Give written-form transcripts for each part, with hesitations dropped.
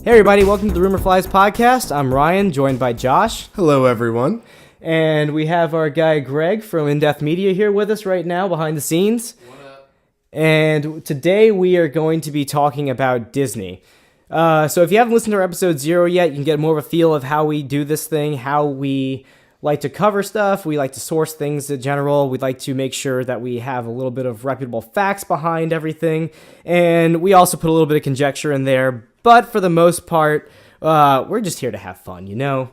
Hey everybody, welcome to the Rumor Flies podcast. I'm Ryan, joined by Josh. Hello everyone. And we have our guy Greg from In-Depth Media here with us right now behind the scenes. What up? And today we are going to be talking about Disney. So if you haven't listened to our episode 0 yet, you can get more of a feel of how we do this thing, how we like to cover stuff. We like to source things in general. We'd like to make sure that we have a little bit of reputable facts behind everything. And we also put a little bit of conjecture in there. But for the most part, we're just here to have fun, you know?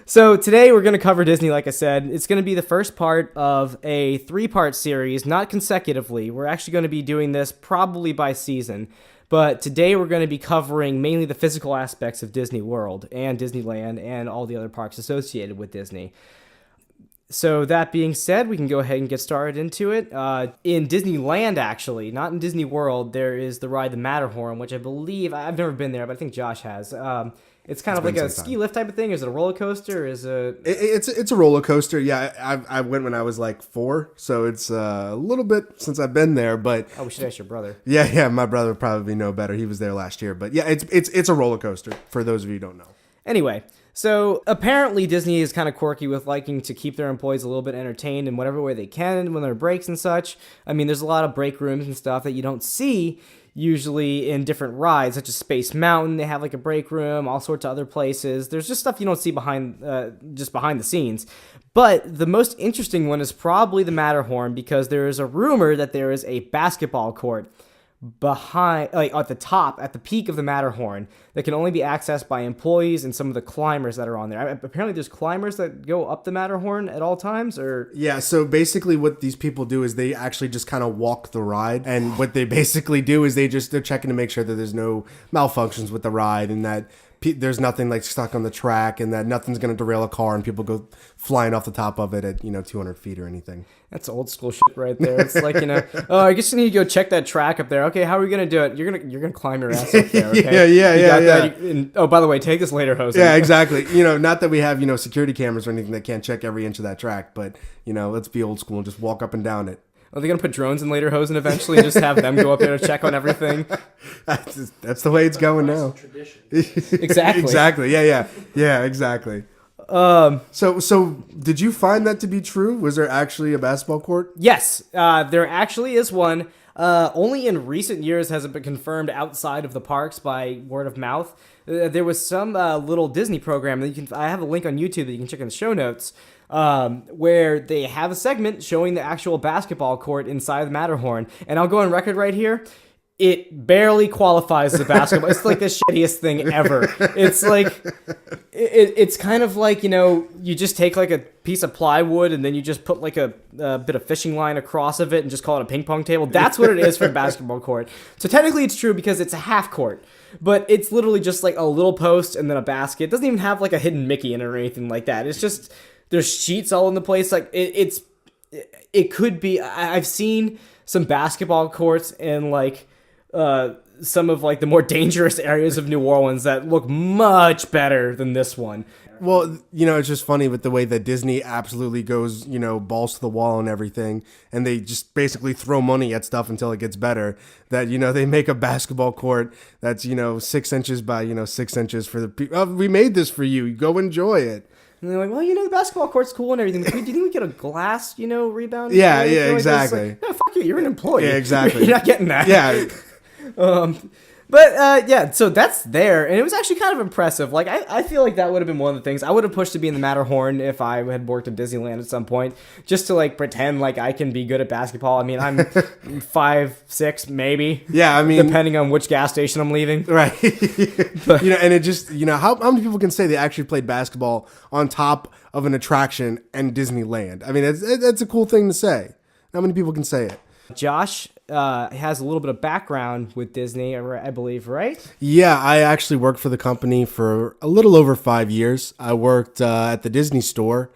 So today we're going to cover Disney, like I said. It's going to be the first part of a 3-part series, not consecutively. We're actually going to be doing this probably by season. But today we're going to be covering mainly the physical aspects of Disney World and Disneyland and all the other parks associated with Disney. So that being said, we can go ahead and get started into it. In Disneyland, actually, not in Disney World, there is the ride the Matterhorn, which I believe, I've never been there, but I think Josh has. It's kind of like a ski lift type of thing. Is it a roller coaster? It's a roller coaster. Yeah, I went when I was like 4, so it's a little bit since I've been there. But we should ask your brother. Yeah, my brother would probably know better. He was there last year. But yeah, it's a roller coaster for those of you who don't know. Anyway, so apparently Disney is kind of quirky with liking to keep their employees a little bit entertained in whatever way they can when there are breaks and such. I mean, there's a lot of break rooms and stuff that you don't see usually in different rides, such as Space Mountain. They have like a break room, all sorts of other places. There's just stuff you don't see behind the scenes. But the most interesting one is probably the Matterhorn, because there is a rumor that there is a basketball court behind, like at the peak of the Matterhorn, that can only be accessed by employees and some of the climbers that are on there. Apparently there's climbers that go up the Matterhorn at all times, or... Yeah, so basically what these people do is they actually just kind of walk the ride, and what they basically do is they're checking to make sure that there's no malfunctions with the ride, and that there's nothing like stuck on the track, and that nothing's going to derail a car and people go flying off the top of it at 200 feet or anything. That's old school shit right there. It's like, oh, I guess you need to go check that track up there. Okay, how are we going to do it? You're gonna climb your ass up there, okay? yeah. Oh, by the way, take this later, Jose. Yeah, exactly. Not that we have, security cameras or anything that can't check every inch of that track, but, let's be old school and just walk up and down it. Are they going to put drones in Later Hosen eventually and just have them go up there to check on everything? That's the way it's going now. Exactly. Exactly. Yeah, exactly. So did you find that to be true? Was there actually a basketball court? Yes, there actually is one. Only in recent years has it been confirmed outside of the parks by word of mouth. There was some little Disney program that I have a link on YouTube that you can check in the show notes, where they have a segment showing the actual basketball court inside the Matterhorn. And I'll go on record right here. It barely qualifies as a basketball. It's like the shittiest thing ever. It's like, it's kind of like, you just take like a piece of plywood and then you just put like a bit of fishing line across of it and just call it a ping pong table. That's what it is for a basketball court. So technically it's true because it's a half court, but it's literally just like a little post and then a basket. It doesn't even have like a hidden Mickey in it or anything like that. It's just, there's sheets all in the place. Like it could be, I've seen some basketball courts in like, some of like the more dangerous areas of New Orleans that look much better than this one. Well, it's just funny with the way that Disney absolutely goes, balls to the wall and everything, and they just basically throw money at stuff until it gets better. That, they make a basketball court that's, 6 inches by, 6 inches for the people. Oh, we made this for you. Go enjoy it. And they're like, well, the basketball court's cool and everything. Do you think we get a glass, rebound? Yeah, exactly. Like, no, fuck you. You're an employee. Yeah, exactly. You're not getting that. Yeah. So that's there, and it was actually kind of impressive. Like, I feel like that would have been one of the things I would have pushed to be in the Matterhorn if I had worked at Disneyland at some point, just to like pretend like I can be good at basketball. I mean, I'm 5'6", maybe. Yeah, I mean, depending on which gas station I'm leaving. Right. But, and it just, how many people can say they actually played basketball on top of an attraction and Disneyland? I mean, that's a cool thing to say. How many people can say it? Josh has a little bit of background with Disney, I believe, right? Yeah, I actually worked for the company for a little over 5 years. I worked at the Disney store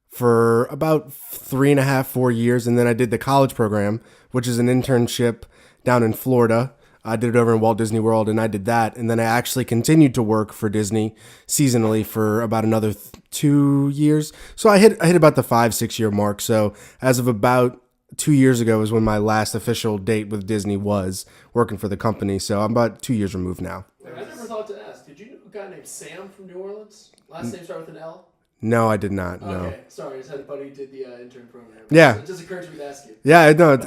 for about 3.5, 4 years, and then I did the college program, which is an internship down in Florida. I did it over in Walt Disney World, and I did that. And then I actually continued to work for Disney seasonally for about another 2 years. So I hit about the 5-6 year mark. So as of about 2 years ago is when my last official date with Disney was working for the company. So I'm about 2 years removed now. I never thought to ask. Did you know a guy named Sam from New Orleans? Last name started with an L? No, I did not. No. Okay, sorry. I just had a buddy who did the intern program. Yeah. It just occurred to me to ask you. Yeah, no,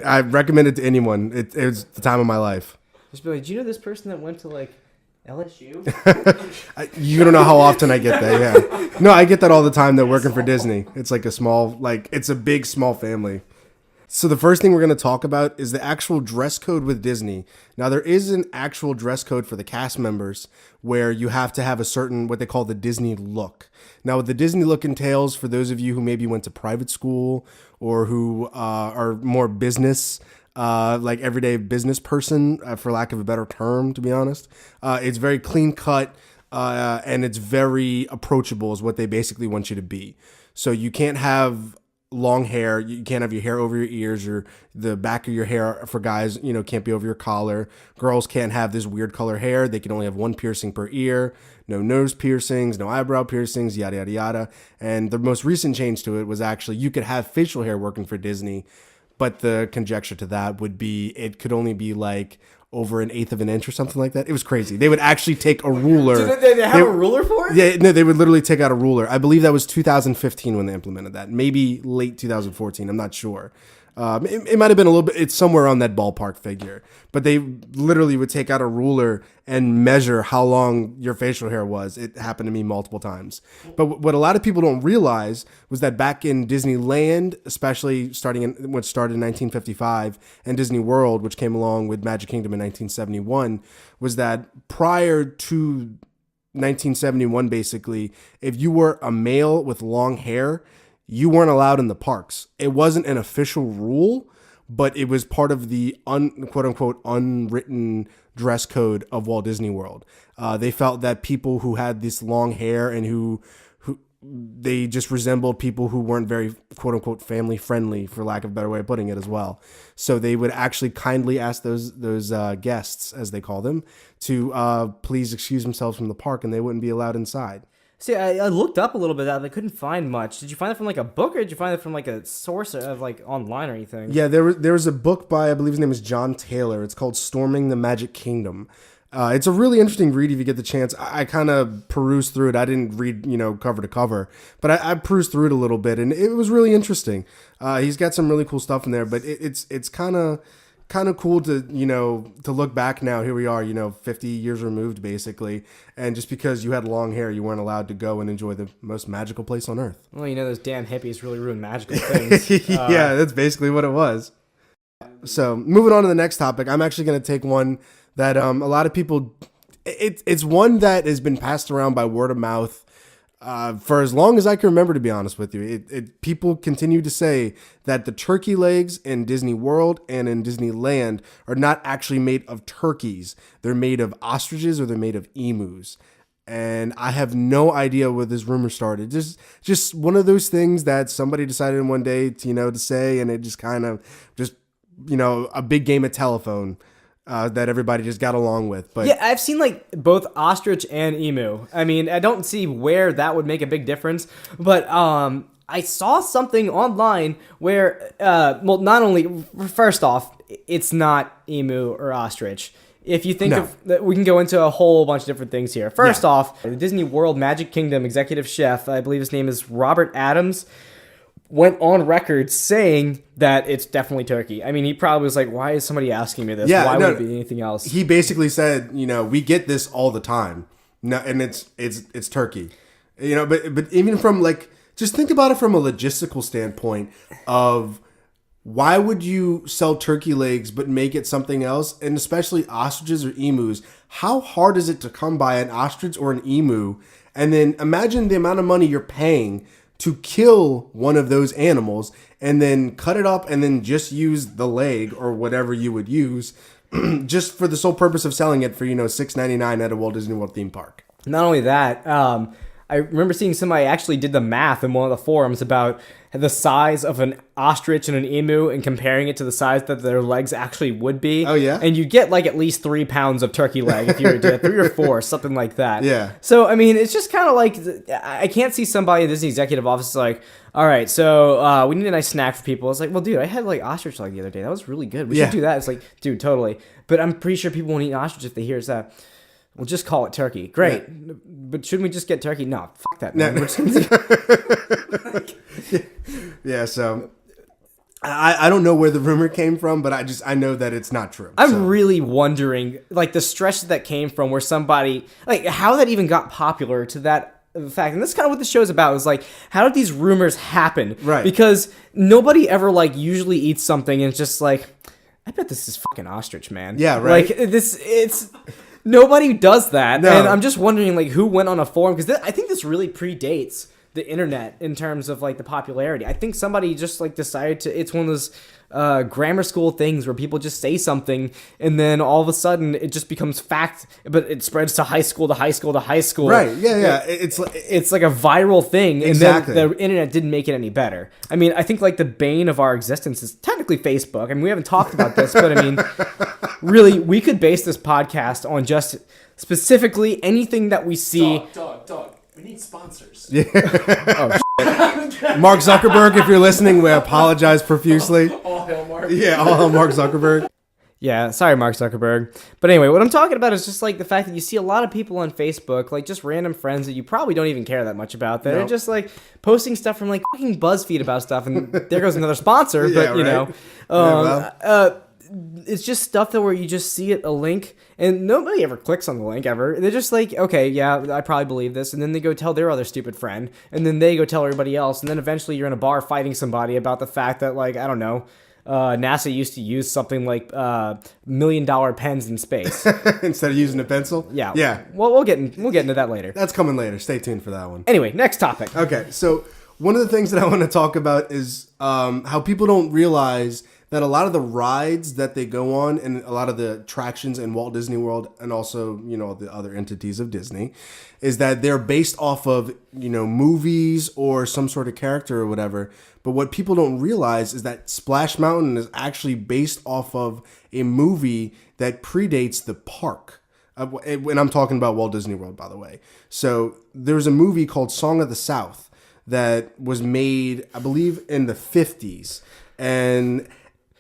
I recommend it to anyone. It was the time of my life. Just be like, do you know this person that went to like LSU? You don't know how often I get that. Yeah. No, I get that all the time. That working for Disney. It's like it's a big small family. So the first thing we're going to talk about is the actual dress code with Disney. Now, there is an actual dress code for the cast members where you have to have a certain, what they call the Disney look. Now, what the Disney look entails, for those of you who maybe went to private school or who are more business, like everyday business person, for lack of a better term, to be honest, it's very clean cut and it's very approachable is what they basically want you to be. So you can't have long hair. You can't have your hair over your ears, or the back of your hair for guys, can't be over your collar. Girls can't have this weird color hair. They can only have one piercing per ear. No nose piercings, no eyebrow piercings, yada, yada, yada. And the most recent change to it was actually you could have facial hair working for Disney, but the conjecture to that would be it could only be like over 1/8 of an inch or something like that. It was crazy. They would actually take a ruler. So they have a ruler for it? Yeah, no, they would literally take out a ruler. I believe that was 2015 when they implemented that. Maybe late 2014. I'm not sure. It might have been a little bit. It's somewhere on that ballpark figure. But they literally would take out a ruler and measure how long your facial hair was. It happened to me multiple times. But what a lot of people don't realize was that back in Disneyland, especially what started in 1955, and Disney World, which came along with Magic Kingdom in 1971, was that prior to 1971, basically, if you were a male with long hair, you weren't allowed in the parks. It wasn't an official rule, but it was part of the quote unquote unwritten dress code of Walt Disney World. They felt that people who had this long hair and who they just resembled people who weren't very quote unquote family friendly, for lack of a better way of putting it as well. So they would actually kindly ask those guests, as they call them, to please excuse themselves from the park, and they wouldn't be allowed inside. See, I looked up a little bit of it. I couldn't find much. Did you find it from like a book, or did you find it from like a source of like online or anything? Yeah, there was a book by, I believe his name is John Taylor. It's called Storming the Magic Kingdom. It's a really interesting read if you get the chance. I kind of perused through it. I didn't read, cover to cover, but I perused through it a little bit, and it was really interesting. He's got some really cool stuff in there, but it's kind of cool to look back now. Here we are, 50 years removed basically, and just because you had long hair, you weren't allowed to go and enjoy the most magical place on earth. Well, those damn hippies really ruined magical things. Yeah, that's basically what it was. So moving on to the next topic, I'm actually going to take one that a lot of people, it's one that has been passed around by word of mouth for as long as I can remember, to be honest with you. People continue to say that the turkey legs in Disney World and in Disneyland are not actually made of turkeys. They're made of ostriches, or they're made of emus. And I have no idea where this rumor started. Just one of those things that somebody decided one day to say, and it just kind of a big game of telephone that everybody just got along with. But yeah, I've seen like both ostrich and emu. I mean, I don't see where that would make a big difference, but I saw something online where not only, first off, it's not emu or ostrich. If you think of that, we can go into a whole bunch of different things here. First off, the Disney World Magic Kingdom executive chef, I believe his name is Robert Adams, went on record saying that it's definitely turkey. I mean, he probably was like, why is somebody asking me this? Why would it be anything else? He basically said, we get this all the time. No, and it's turkey. But even from just think about it from a logistical standpoint of why would you sell turkey legs but make it something else? And especially ostriches or emus. How hard is it to come by an ostrich or an emu? And then imagine the amount of money you're paying to kill one of those animals and then cut it up and then just use the leg or whatever you would use just for the sole purpose of selling it for, $6.99 at a Walt Disney World theme park. Not only that, I remember seeing somebody actually did the math in one of the forums about the size of an ostrich and an emu and comparing it to the size that their legs actually would be. Oh, yeah? And you get at least 3 pounds of turkey leg if you were to do it, 3 or 4, something like that. Yeah. So, I mean, it's just kind of I can't see somebody in Disney executive office like, All right, so we need a nice snack for people. It's like, well, dude, I had like ostrich leg the other day. That was really good. We Yeah. should do that. It's like, dude, totally. But I'm pretty sure people won't eat ostrich if they hear that. We'll just call it turkey. Great. But shouldn't we just get turkey? No, fuck that, man. We're just Yeah, so I don't know where the rumor came from, but I know that it's not true. I'm really wondering, like, the stress that came from where somebody, like, how that even got popular to that fact. And that's kind of what the show's about, is like, how did these rumors happen? Right. Because nobody ever, like, usually eats something and it's just like, I bet this is fucking ostrich, man. Yeah, right. Like, it's... Nobody does that. No. And I'm just wondering, like, who went on a forum? Because I think this really predates the internet in terms of, like, the popularity. I think somebody just, like, decided to... It's one of those grammar school things where people just say something and then all of a sudden it just becomes fact, but it spreads to high school to high school to high school. Right, yeah. It's like a viral thing. Exactly. And then the internet didn't make it any better. I mean, I think, like, the bane of our existence is technically Facebook. I mean, we haven't talked about this, but I mean, really, we could base this podcast on just specifically anything that we see. Dog. We need sponsors. Mark Zuckerberg, if you're listening, we apologize profusely. All hail Mark. Yeah, all hail Mark Zuckerberg. Yeah, sorry, Mark Zuckerberg. But anyway, what I'm talking about is just like the fact that you see a lot of people on Facebook, like just random friends that you probably don't even care that much about, that are just like posting stuff from like fucking BuzzFeed about stuff, and there goes another sponsor. Yeah, but you right. know, it's just stuff that where you just see it, a link, and nobody ever clicks on the link ever. They're just like, okay, yeah, I probably believe this, and then they go tell their other stupid friend, and then they go tell everybody else, and then eventually you're in a bar fighting somebody about the fact that, like, I don't know, NASA used to use something like $1 million pens in space Instead of using a pencil? Yeah. Yeah. Well, we'll get into that later. That's coming later. Stay tuned for that one. Anyway, next topic. Okay, so one of the things that I want to talk about is how people don't realize that a lot of the rides that they go on and a lot of the attractions in Walt Disney World and also, you know, the other entities of Disney is that they're based off of, you know, movies or some sort of character or whatever. But what people don't realize is that Splash Mountain is actually based off of a movie that predates the park. And I'm talking about Walt Disney World, by the way. So there's a movie called Song of the South that was made, I believe, in the 50s. And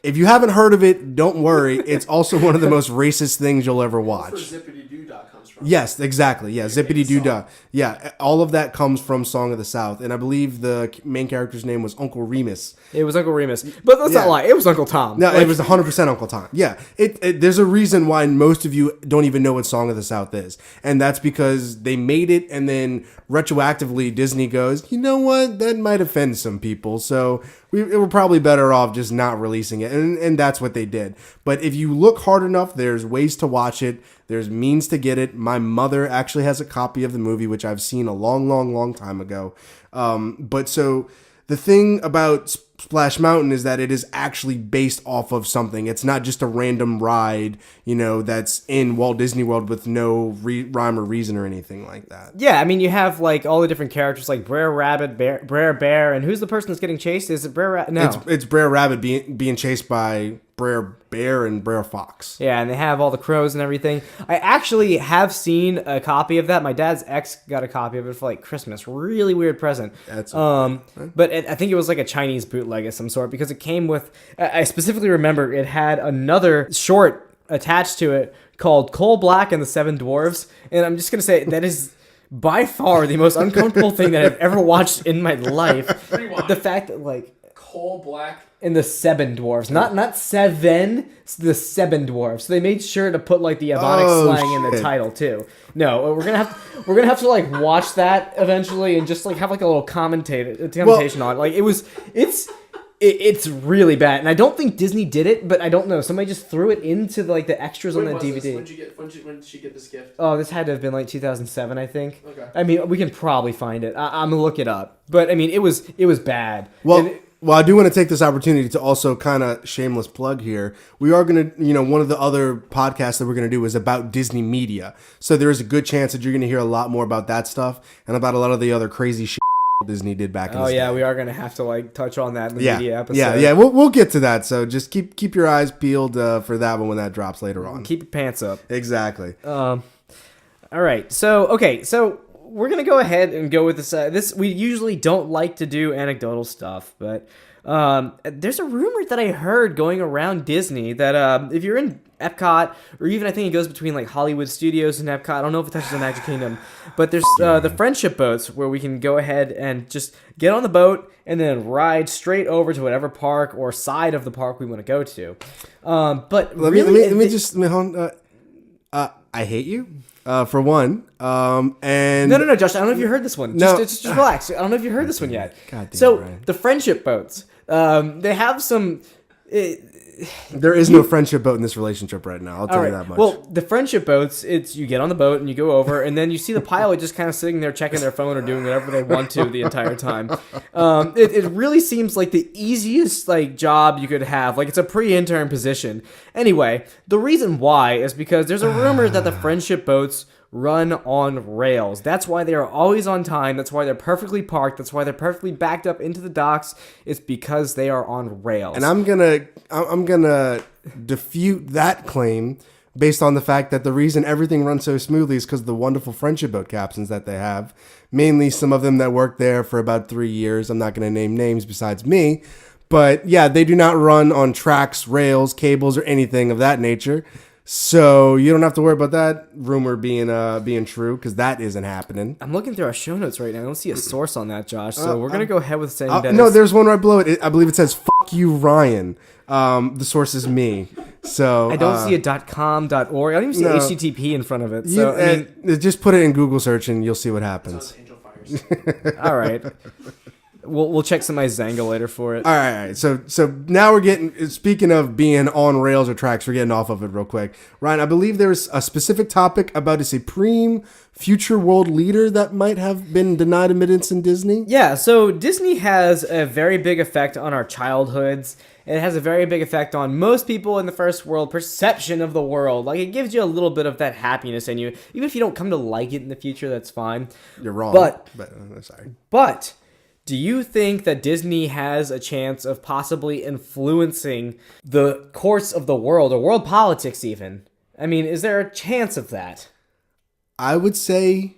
if you haven't heard of it, don't worry. It's also one of the most racist things you'll ever watch. That's where Zippity Doo Dah comes from. Yes, exactly. Yeah, Zippity Doo Dah. Yeah, all of that comes from Song of the South. And I believe the main character's name was Uncle Remus. It was Uncle Remus. But let's not lie. It was Uncle Tom. No, it was 100% Uncle Tom. Yeah. There's a reason why most of you don't even know what Song of the South is. And that's because they made it and then retroactively Disney goes, you know what? That might offend some people. So we were probably better off just not releasing it. And that's what they did. But if you look hard enough, there's ways to watch it. There's means to get it. My mother actually has a copy of the movie, which I've seen a long time ago. But so the thing about Splash Mountain is that it is actually based off of something. It's not just a random ride, you know, that's in Walt Disney World with no rhyme or reason or anything like that. Yeah, I mean, you have like all the different characters like Brer Rabbit, Brer Bear, and who's the person that's getting chased? Is it Brer Rabbit? No. It's Brer Rabbit being chased by Brer Bear and Brer Fox. Yeah, and they have all the crows and everything. I actually have seen a copy of that. My dad's ex got a copy of it for like Christmas. Really weird present. But I think it was like a Chinese bootleg of some sort because it came with. I specifically remember it had another short attached to it called Coal Black and the Seven Dwarves, and I'm just gonna say that is by far the most uncomfortable thing that I've ever watched in my life. Rewind. The fact that like. Coal Black. And the Seven Dwarfs, not seven, the Seven Dwarfs. So they made sure to put like the Ebonic slang in the title too. No, we're gonna have to like watch that eventually and just like have like a little commentation on it. Like it's really bad, and I don't think Disney did it, but I don't know. Somebody just threw it into like the extras on the DVD. When did she get this gift? Oh, this had to have been like 2007, I think. Okay. I mean, we can probably find it. I'm gonna look it up, but I mean, it was bad. Well, I do want to take this opportunity to also kind of shameless plug here. We are going to, you know, one of the other podcasts that we're going to do is about Disney media. So there is a good chance that you're going to hear a lot more about that stuff and about a lot of the other crazy shit Disney did back in the day. Oh, yeah, we are going to have to, like, touch on that in the media episode. Yeah, we'll get to that. So just keep your eyes peeled for that one when that drops later on. Keep your pants up. Exactly. All right. So we're gonna go ahead and go with this. This we usually don't like to do anecdotal stuff, but there's a rumor that I heard going around Disney that if you're in Epcot, or even I think it goes between like Hollywood Studios and Epcot. I don't know if it touches the Magic Kingdom, but there's the friendship boats where we can go ahead and just get on the boat and then ride straight over to whatever park or side of the park we want to go to. But let me just hold on. I hate you. For one, and no, Josh. I don't know if you heard this one. Just relax. I don't know if you heard this one yet. The friendship boats. They have some. There is no friendship boat in this relationship right now. I'll tell you that much. Well, the friendship boats, it's you get on the boat and you go over, and then you see the pilot just kind of sitting there checking their phone or doing whatever they want to the entire time. It really seems like the easiest job you could have. Like it's a pre-intern position. Anyway, the reason why is because there's a rumor that the friendship boats run on rails. That's why they are always on time. That's why they're perfectly parked. That's why they're perfectly backed up into the docks. It's because they are on rails. And I'm gonna defute that claim based on the fact that the reason everything runs so smoothly is because of the wonderful friendship boat captains that they have. Mainly some of them that worked there for about 3 years. I'm not gonna name names besides me. But yeah, they do not run on tracks, rails, cables, or anything of that nature. So you don't have to worry about that rumor being true, because that isn't happening. I'm looking through our show notes right now. I don't see a source on that, Josh. So we're gonna go ahead with saying that. No, there's one right below it. I believe it says "fuck you, Ryan." The source is me. So I don't see a .com, .org. I don't even see HTTP in front of it. So just put it in Google search and you'll see what happens. Angel Fires. All right. We'll check some Zanga later for it. All right. So now we're getting, speaking of being on rails or tracks, we're getting off of it real quick. Ryan, I believe there's a specific topic about a supreme future world leader that might have been denied admittance in Disney. Yeah, so Disney has a very big effect on our childhoods. It has a very big effect on most people in the first world perception of the world. Like, it gives you a little bit of that happiness in you. Even if you don't come to like it in the future, that's fine. You're wrong. But sorry. But do you think that Disney has a chance of possibly influencing the course of the world, or world politics even? I mean, is there a chance of that? I would say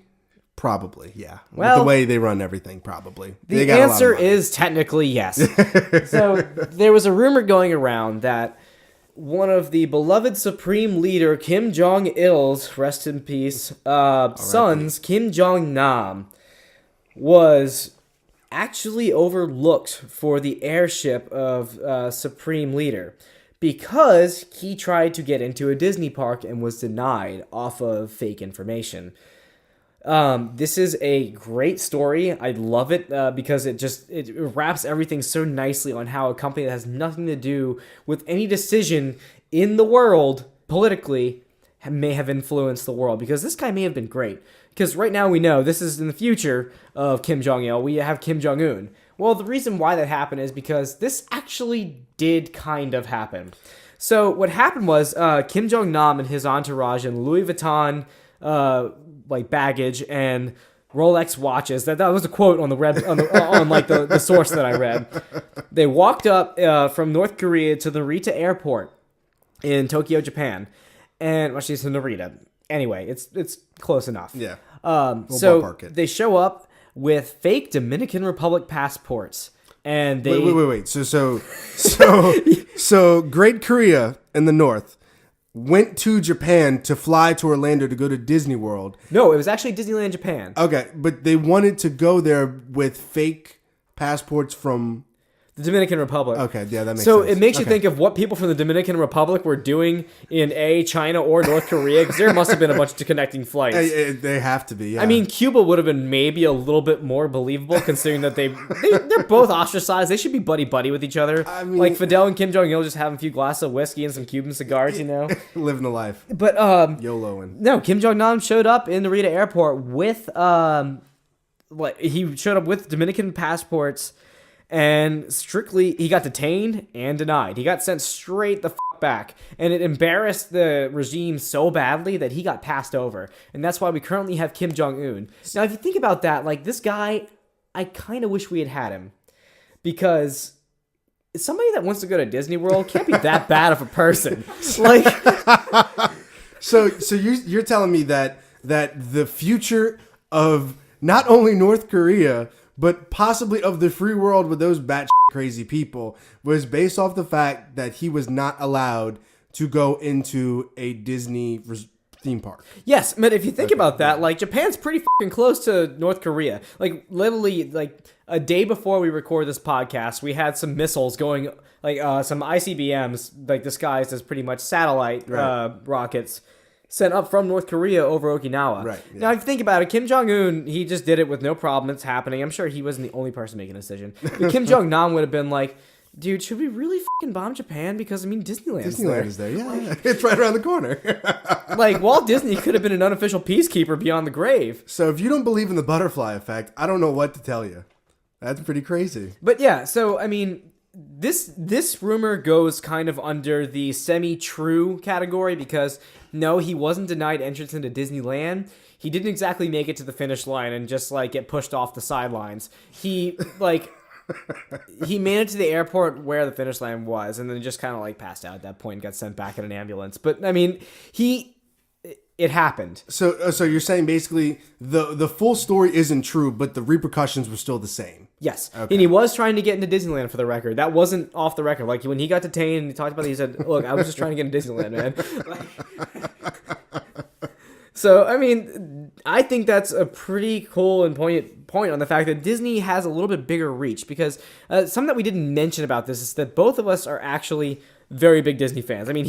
probably, yeah. Well, with the way they run everything, probably. The answer is technically yes. So there was a rumor going around that one of the beloved supreme leader Kim Jong-il's, rest in peace, sons, Kim Jong-nam, was actually overlooked for the heirship of Supreme Leader because he tried to get into a Disney park and was denied off of fake information. This is a great story. I love it because it wraps everything so nicely on how a company that has nothing to do with any decision in the world politically may have influenced the world, because this guy may have been great. Because right now we know this is in the future of Kim Jong-il. We have Kim Jong-un. Well, the reason why that happened is because this actually did kind of happen. So what happened was Kim Jong-nam and his entourage and Louis Vuitton baggage and Rolex watches. That was a quote on the the source that I read. They walked up from North Korea to the Narita airport in Tokyo, Japan, and she's in Narita. Anyway, it's close enough. Yeah. So they show up with fake Dominican Republic passports, and they wait. So Great Korea in the north went to Japan to fly to Orlando to go to Disney World. No, it was actually Disneyland Japan. Okay, but they wanted to go there with fake passports from the Dominican Republic. Okay, yeah, that makes sense. So it makes you think of what people from the Dominican Republic were doing in China or North Korea, because there must have been a bunch of connecting flights. They have to be, yeah. I mean, Cuba would have been maybe a little bit more believable, considering that they're both ostracized. They should be buddy-buddy with each other. I mean, like Fidel and Kim Jong-il just having a few glasses of whiskey and some Cuban cigars, you know? Living the life. But, YOLOing. No, Kim Jong-nam showed up in Narita Airport with, he showed up with Dominican passports. And strictly, he got detained and denied. He got sent straight the back. And it embarrassed the regime so badly that he got passed over. And that's why we currently have Kim Jong-un. Now, if you think about that, this guy, I kind of wish we had him. Because somebody that wants to go to Disney World can't be that bad of a person. So you're telling me that the future of not only North Korea, but possibly of the free world with those batshit crazy people, was based off the fact that he was not allowed to go into a Disney theme park. Yes, but if you think about that, like, Japan's pretty fucking close to North Korea. Like, literally, like, a day before we record this podcast, we had some missiles going, like, some ICBMs, like, disguised as pretty much satellite rockets, sent up from North Korea over Okinawa. Right. Yeah. Now, if you think about it, Kim Jong-un, he just did it with no problem. It's happening. I'm sure he wasn't the only person making a decision. But Kim Jong-nam would have been like, dude, should we really fucking bomb Japan? Because, I mean, Disneyland is there. Yeah. It's right around the corner. Like, Walt Disney could have been an unofficial peacekeeper beyond the grave. So if you don't believe in the butterfly effect, I don't know what to tell you. That's pretty crazy. But yeah, so, I mean, this rumor goes kind of under the semi-true category because, no, he wasn't denied entrance into Disneyland. He didn't exactly make it to the finish line and just, like, get pushed off the sidelines. He, like... he made it to the airport where the finish line was, and then just kind of like passed out at that point and got sent back in an ambulance. But I mean, it happened. So you're saying basically the full story isn't true, but the repercussions were still the same. Yes, Okay. And he was trying to get into Disneyland for the record. That wasn't off the record. Like when he got detained and he talked about it, he said, "Look, I was just trying to get into Disneyland, man." So, I mean, I think that's a pretty cool and poignant point on the fact that Disney has a little bit bigger reach because something that we didn't mention about this is that both of us are actually very big Disney fans. I mean,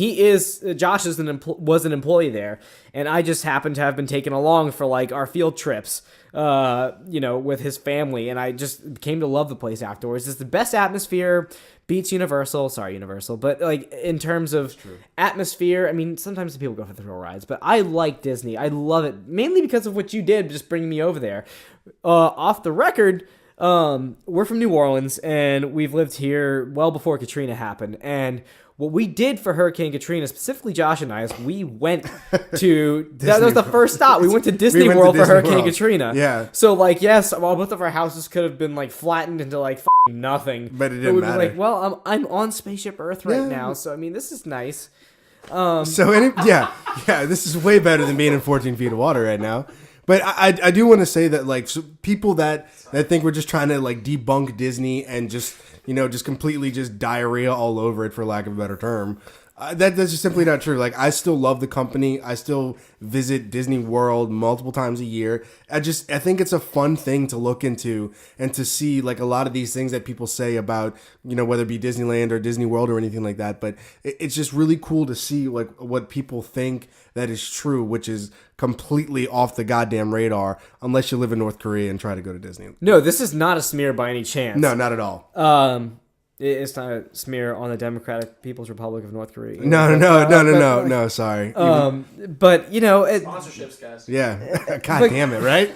Josh was an employee there, and I just happened to have been taken along for like our field trips, with his family, and I just came to love the place afterwards. It's the best atmosphere. Beats Universal. Sorry, Universal. But, like, in terms of atmosphere, I mean, sometimes the people go for the thrill rides, but I like Disney. I love it, mainly because of what you did, just bringing me over there. Off the record, we're from New Orleans, and we've lived here well before Katrina happened, and what we did for Hurricane Katrina, specifically Josh and I, is we went to... that was the first stop. We went to Disney World for Hurricane Katrina. Yeah. So, like, yes, both of our houses could have been, like, flattened into, like, nothing. But it didn't matter. Like, well, I'm on Spaceship Earth right now, so, I mean, this is nice. This is way better than being in 14 feet of water right now. But I do want to say that, like, so people that think we're just trying to, like, debunk Disney and just completely just diarrhea all over it, for lack of a better term, that's just simply not true. Like, I still love the company. I still visit Disney World multiple times a year. I think it's a fun thing to look into and to see, like, a lot of these things that people say about, whether it be Disneyland or Disney World or anything like that. But it's just really cool to see, like, what people think that is true, which is completely off the goddamn radar unless you live in North Korea and try to go to Disney. No, this is not a smear by any chance. No, not at all. It's not a smear on the Democratic People's Republic of North Korea. No, sorry. But, Sponsorships, guys. Yeah. God damn it, right?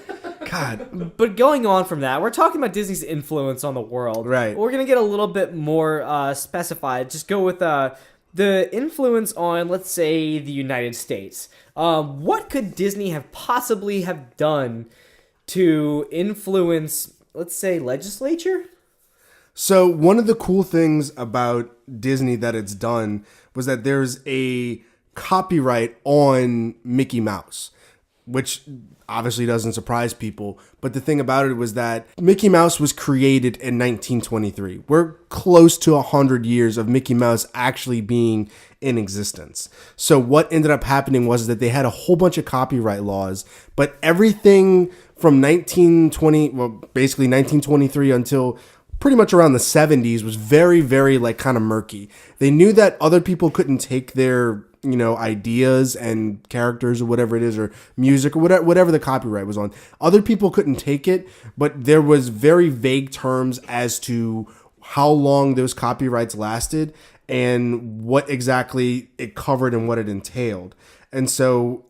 God. But going on from that, we're talking about Disney's influence on the world. Right. We're going to get a little bit more specified. Just go with the influence on, let's say, the United States. What could Disney have possibly have done to influence, let's say, legislature? So one of the cool things about Disney that it's done was that there's a copyright on Mickey Mouse, which obviously doesn't surprise people. But the thing about it was that Mickey Mouse was created in 1923. We're close to 100 years of Mickey Mouse actually being in existence. So what ended up happening was that they had a whole bunch of copyright laws, but everything from 1923 until pretty much around the 70s was very, very, like, kind of murky. They knew that other people couldn't take their, ideas and characters or whatever it is, or music or whatever the copyright was on. Other people couldn't take it, but there was very vague terms as to how long those copyrights lasted and what exactly it covered and what it entailed. And so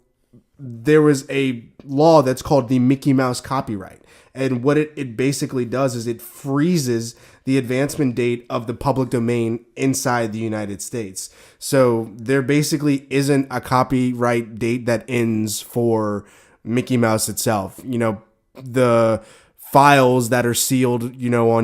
there was a law that's called the Mickey Mouse copyright. And what it basically does is it freezes the advancement date of the public domain inside the United States. So there basically isn't a copyright date that ends for Mickey Mouse itself. The files that are sealed, on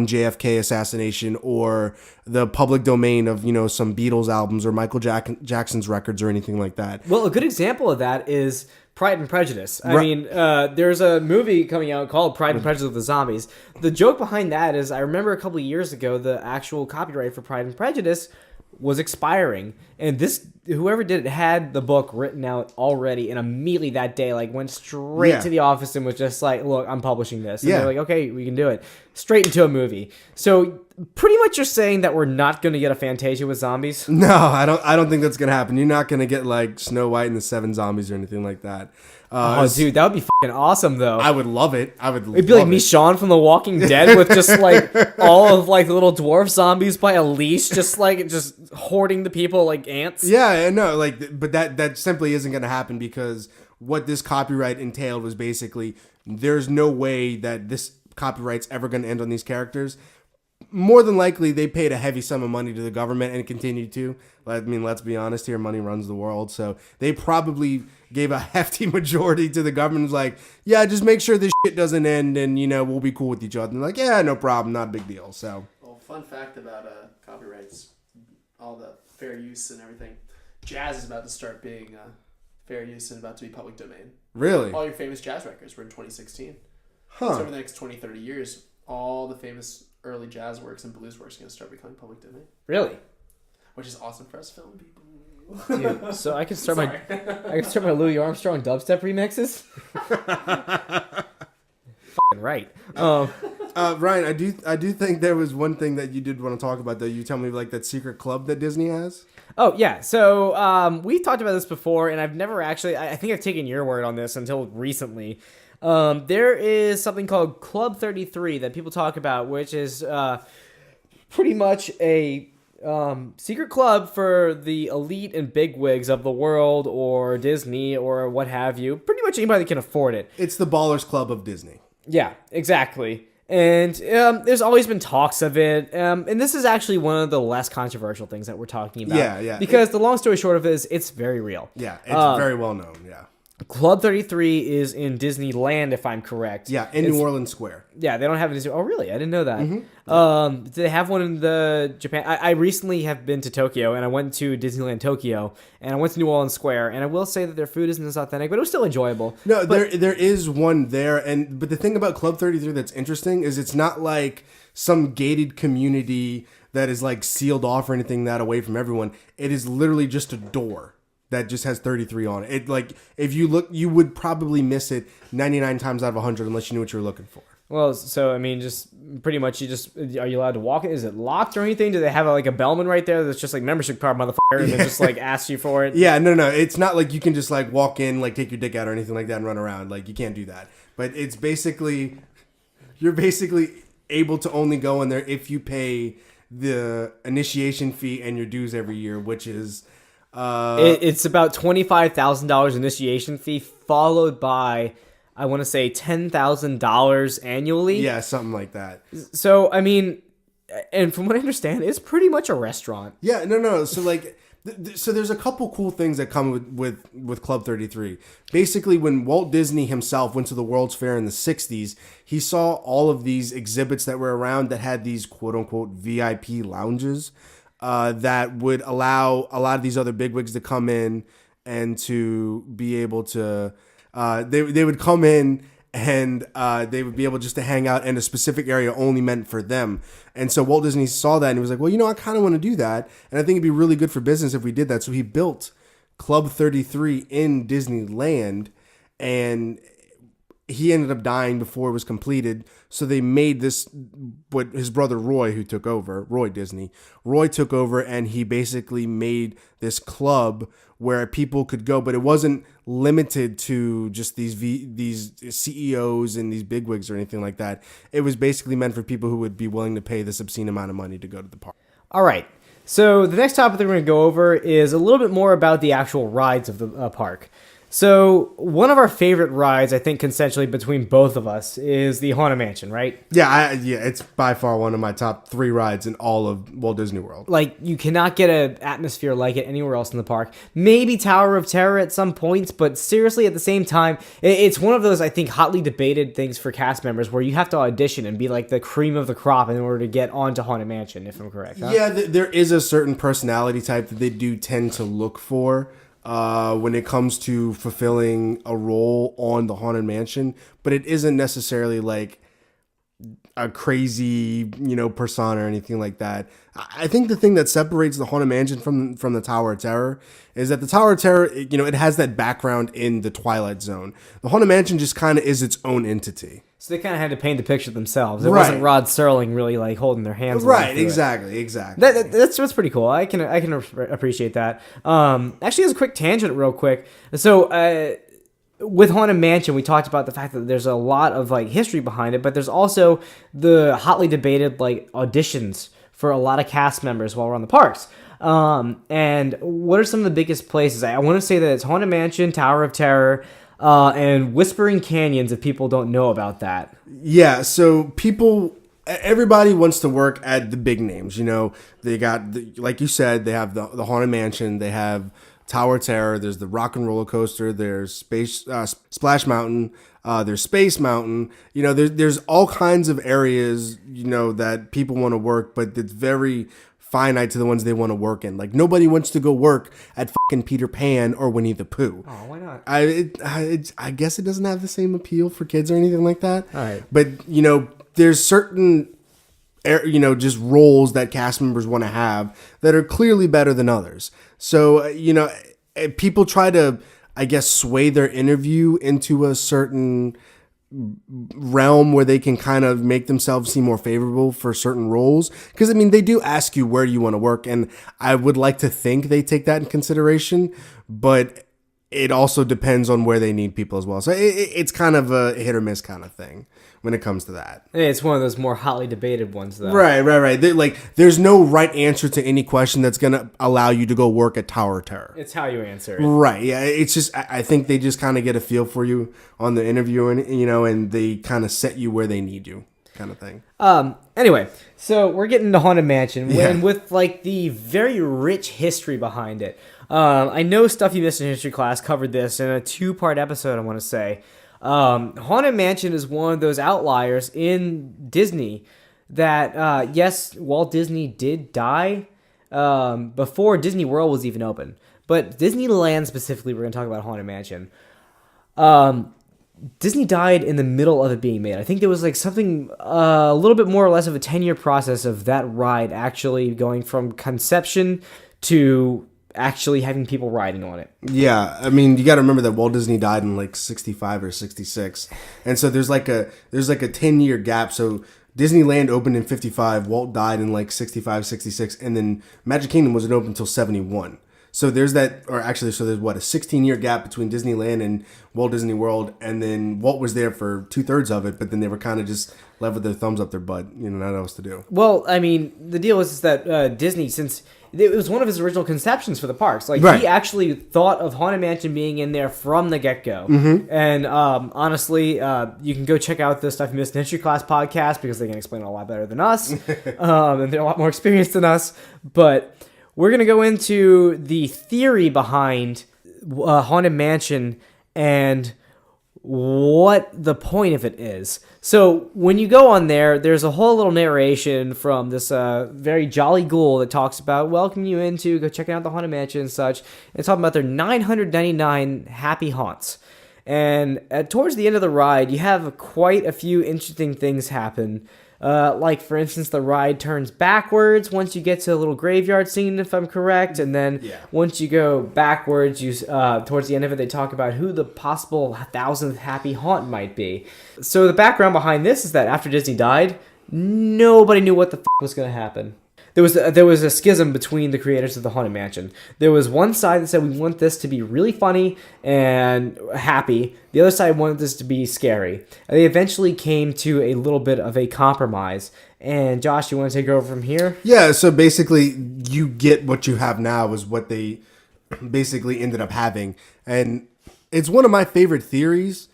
JFK assassination or the public domain of, some Beatles albums or Michael Jackson's records or anything like that. Well, a good example of that is Pride and Prejudice. I mean, there's a movie coming out called Pride and Prejudice with the Zombies. The joke behind that is I remember a couple of years ago, the actual copyright for Pride and Prejudice was expiring, and whoever did it had the book written out already, and immediately that day went straight to the office and was just like, look, I'm publishing this. And they're like, okay, we can do it. Straight into a movie. So pretty much you're saying that we're not going to get a Fantasia with zombies? No, I don't think that's going to happen. You're not going to get like Snow White and the Seven Zombies or anything like that. Dude, that would be fucking awesome, though. I would love it. It'd be like Michonne from The Walking Dead with just all of the little dwarf zombies by a leash, just hoarding the people like ants. Yeah, I know. But that simply isn't going to happen because what this copyright entailed was basically there's no way that this copyright's ever going to end on these characters. More than likely, they paid a heavy sum of money to the government and continued to. I mean, let's be honest here. Money runs the world. So they probably gave a hefty majority to the government. Like, yeah, just make sure this shit doesn't end and, we'll be cool with each other. And like, yeah, no problem. Not a big deal. So, well, fun fact about copyrights, all the fair use and everything. Jazz is about to start being fair use and about to be public domain. Really? All your famous jazz records were in 2016. Huh. So over the next 20, 30 years, all the famous early jazz works and blues works are going to start becoming public domain. Really? Which is awesome for us film people. Dude, so I can start my Louis Armstrong dubstep remixes. Fucking right. Ryan, I do think there was one thing that you did want to talk about though. You tell me that secret club that Disney has. Oh yeah, so we talked about this before, and I've never actually. I think I've taken your word on this until recently. There is something called Club 33 that people talk about, which is pretty much a secret club for the elite and bigwigs of the world or Disney or what have you. Pretty much anybody that can afford it. It's the Ballers Club of Disney. Yeah, exactly. And there's always been talks of it. And this is actually one of the less controversial things that we're talking about. Yeah. Because the long story short of it is it's very real. Yeah, it's very well known, yeah. Club 33 is in Disneyland, if I'm correct. Yeah, in New Orleans Square. Yeah, they don't have it. Oh, really? I didn't know that. Mm-hmm. Do they have one in the Japan? I recently have been to Tokyo, and I went to Disneyland Tokyo, and I went to New Orleans Square, and I will say that their food isn't as authentic, but it was still enjoyable. No, there is one there, but the thing about Club 33 that's interesting is it's not like some gated community that is sealed off or anything that away from everyone. It is literally just a door that just has 33 on it. If you look, you would probably miss it 99 times out of 100 unless you knew what you were looking for. Well, so I mean, just pretty much, are you allowed to walk it? Is it locked or anything? Do they have a bellman right there that's just membership card, motherfucker, and they just asks you for it? Yeah, no, it's not like you can just walk in, take your dick out or anything like that and run around. You can't do that. But it's you're basically able to only go in there if you pay the initiation fee and your dues every year, which is. It's about $25,000 initiation fee, followed by, I want to say, $10,000 annually. Yeah, something like that. So, I mean, and from what I understand, it's pretty much a restaurant. Yeah, no. So, so there's a couple cool things that come with Club 33. Basically, when Walt Disney himself went to the World's Fair in the 60s, he saw all of these exhibits that were around that had these quote-unquote VIP lounges. That would allow a lot of these other bigwigs to come in and to be able to, they would come in and they would be able just to hang out in a specific area only meant for them. And so Walt Disney saw that and he was like, well, I kind of want to do that. And I think it'd be really good for business if we did that. So he built Club 33 in Disneyland, and he ended up dying before it was completed. So they made this, what his brother Roy took over, Roy took over, and he basically made this club where people could go, but it wasn't limited to just these CEOs and these bigwigs or anything like that. It was basically meant for people who would be willing to pay this obscene amount of money to go to the park. All right. So the next topic that we're going to go over is a little bit more about the actual rides of the park. So one of our favorite rides, I think, consensually between both of us, is the Haunted Mansion, right? Yeah, it's by far one of my top 3 rides in all of Walt Disney World. Like, you cannot get an atmosphere like it anywhere else in the park. Maybe Tower of Terror at some points, but seriously, at the same time, it's one of those, I think, hotly debated things for cast members where you have to audition and be like the cream of the crop in order to get onto Haunted Mansion, if I'm correct. Huh? Yeah, there is a certain personality type that they do tend to look for when it comes to fulfilling a role on the Haunted Mansion, but it isn't necessarily like a crazy, persona or anything like that. I think the thing that separates the Haunted Mansion from the Tower of Terror is that the Tower of Terror, it has that background in the Twilight Zone. The Haunted Mansion just kind of is its own entity. So they kind of had to paint the picture themselves. It Right. wasn't Rod Serling really like holding their hands. Right, exactly. That's pretty cool. I can appreciate that. Actually, as a quick tangent, real quick. So with Haunted Mansion, we talked about the fact that there's a lot of like history behind it, but there's also the hotly debated like auditions for a lot of cast members while we're on the parks. And what are some of the biggest places? I want to say that it's Haunted Mansion, Tower of Terror, and Whispering Canyons, if people don't know about that. Yeah, so everybody wants to work at the big names. They got, like you said, they have the Haunted Mansion, they have Tower of Terror, there's the Rock and Roller Coaster, there's Splash Mountain, there's Space Mountain. There's all kinds of areas, that people want to work, but it's very finite to the ones they want to work in. Like, nobody wants to go work at fucking Peter Pan or Winnie the Pooh. Oh, why not? I guess it doesn't have the same appeal for kids or anything like that. All right. But, there's certain, just roles that cast members want to have that are clearly better than others. So, people try to, I guess, sway their interview into a certain realm where they can kind of make themselves seem more favorable for certain roles. Because, they do ask you where do you want to work, and I would like to think they take that in consideration, but it also depends on where they need people as well. So it's kind of a hit or miss kind of thing when it comes to that. It's one of those more hotly debated ones, though. Right. There's no right answer to any question that's going to allow you to go work at Tower of Terror. It's how you answer it. Right. Yeah. It's just, I think they just kind of get a feel for you on the interview and they kind of set you where they need you kind of thing. Anyway, so we're getting to Haunted Mansion, Yeah. and with like the very rich history behind it. I know Stuff You Missed in History Class covered this in a 2-part episode, I want to say. Haunted Mansion is one of those outliers in Disney that, yes, Walt Disney did die before Disney World was even open. But Disneyland specifically, we're going to talk about Haunted Mansion. Disney died in the middle of it being made. I think there was like something a little bit more or less of a 10-year process of that ride actually going from conception to actually having people riding on it. Yeah, you got to remember that Walt Disney died in like 65 or 66. And so there's like a 10-year gap. So Disneyland opened in 55, Walt died in like 65, 66, and then Magic Kingdom wasn't open until 71. So there's that, or actually, so there's what, a 16-year gap between Disneyland and Walt Disney World, and then Walt was there for 2/3 of it, but then they were kind of just left with their thumbs up their butt, not else to do. Well, the deal is that Disney, since it was one of his original conceptions for the parks, like Right. he actually thought of Haunted Mansion being in there from the get-go. Mm-hmm. And honestly, you can go check out the Stuff You Missed in History Class podcast because they can explain it a lot better than us, and they're a lot more experienced than us. But we're going to go into the theory behind Haunted Mansion and what the point of it is. So when you go on there, there's a whole little narration from this very jolly ghoul that talks about welcoming you into, go checking out the Haunted Mansion and such. And talking about their 999 happy haunts. And towards the end of the ride, you have quite a few interesting things happen. Like, for instance, the ride turns backwards once you get to a little graveyard scene, if I'm correct. And then once you go backwards, towards the end of it, they talk about who the possible 1,000th happy haunt might be. So the background behind this is that after Disney died, nobody knew what the was going to happen. There was a schism between the creators of the Haunted Mansion. There was one side that said we want this to be really funny and happy. The other side wanted this to be scary. And they eventually came to a little bit of a compromise. And Josh, you want to take over from here? Yeah, so basically you get what you have now is what they basically ended up having. And It's one of my favorite theories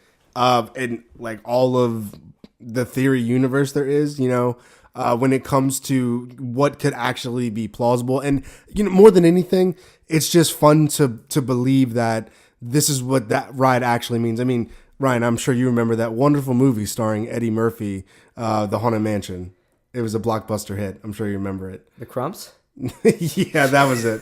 in like all of the theory universe there is, when it comes to what could actually be plausible. And, more than anything, it's just fun to believe that this is what that ride actually means. I mean, Ryan, I'm sure you remember that wonderful movie starring Eddie Murphy, The Haunted Mansion. It was a blockbuster hit. I'm sure you remember it. The Crumps? Yeah, that was it.